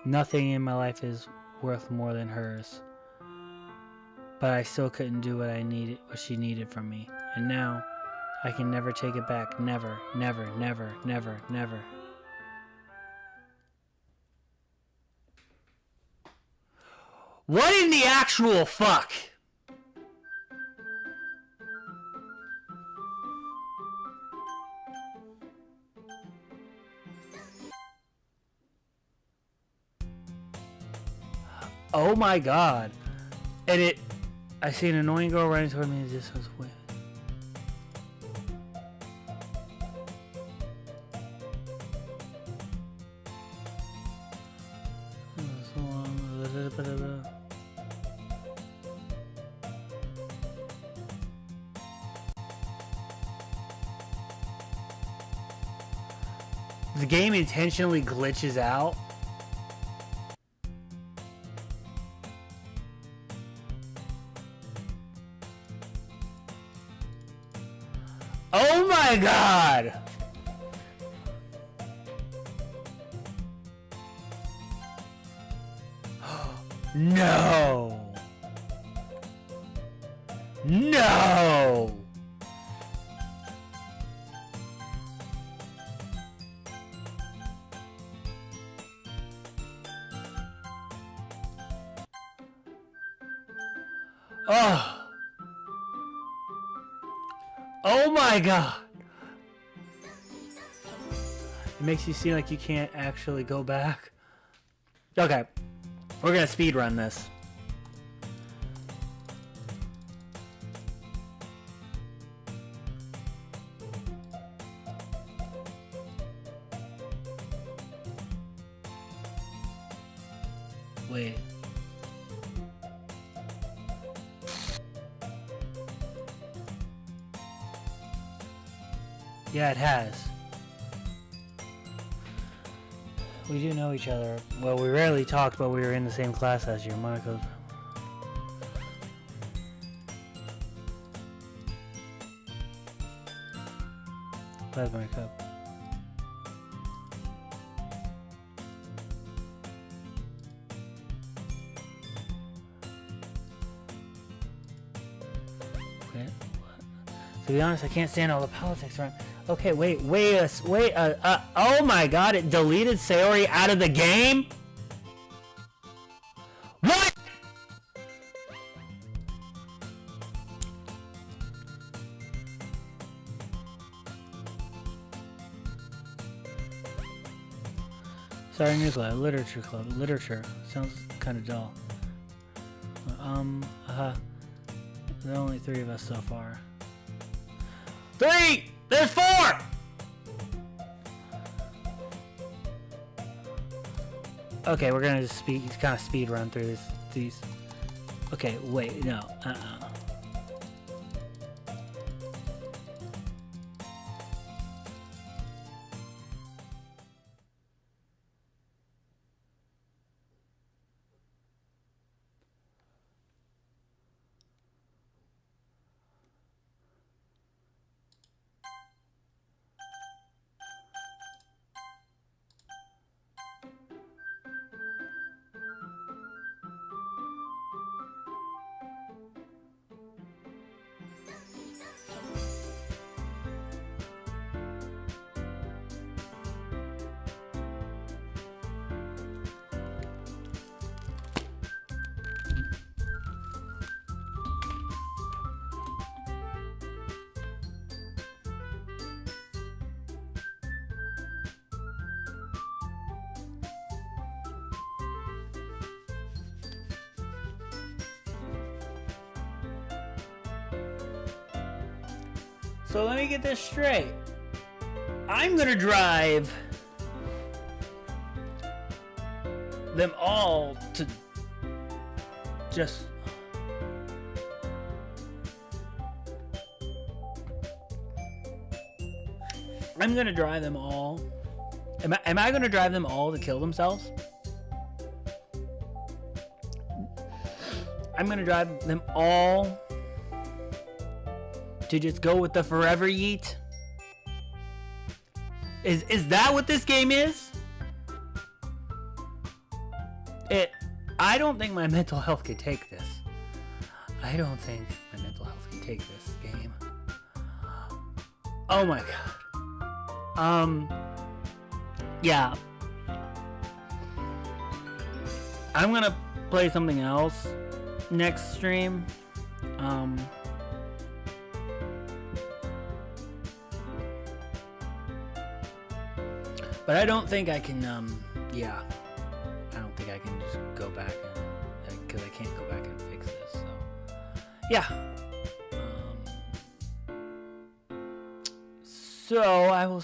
Nothing in my life is worth more than hers. But I still couldn't do what she needed from me. And now, I can never take it back. Never, never, never, never, never. What in the actual fuck? Oh my god. And I see an annoying girl running toward me and this was weird. The game intentionally glitches out. Oh my god! No! No! Oh! Oh my god! It makes you seem like you can't actually go back. Okay. We're gonna speedrun this. Wait. Yeah, it has. We do know each other. Well, we rarely talked, but we were in the same class as you, Michael. Glad my cup. Okay. To be honest, I can't stand all the politics around. Okay, wait, oh my god, it deleted Sayori out of the game? What? Sorry, Nicola, Literature Club. Literature. Sounds kind of dull. There are only 3 of us so far. 3! There's 4! Okay, we're gonna just kind of speed run through these. Okay, wait, no, So let me get this straight. I'm gonna drive them all to just... I'm gonna drive them all... Am I gonna drive them all to kill themselves? I'm gonna drive them all to just go with the forever yeet? Is that what this game is? I don't think my mental health could take this. I don't think my mental health can take this game. Oh my god. Yeah. I'm gonna play something else next stream. But I don't think I can, yeah. I don't think I can just go back and, because I can't go back and fix this, so. Yeah. So, I will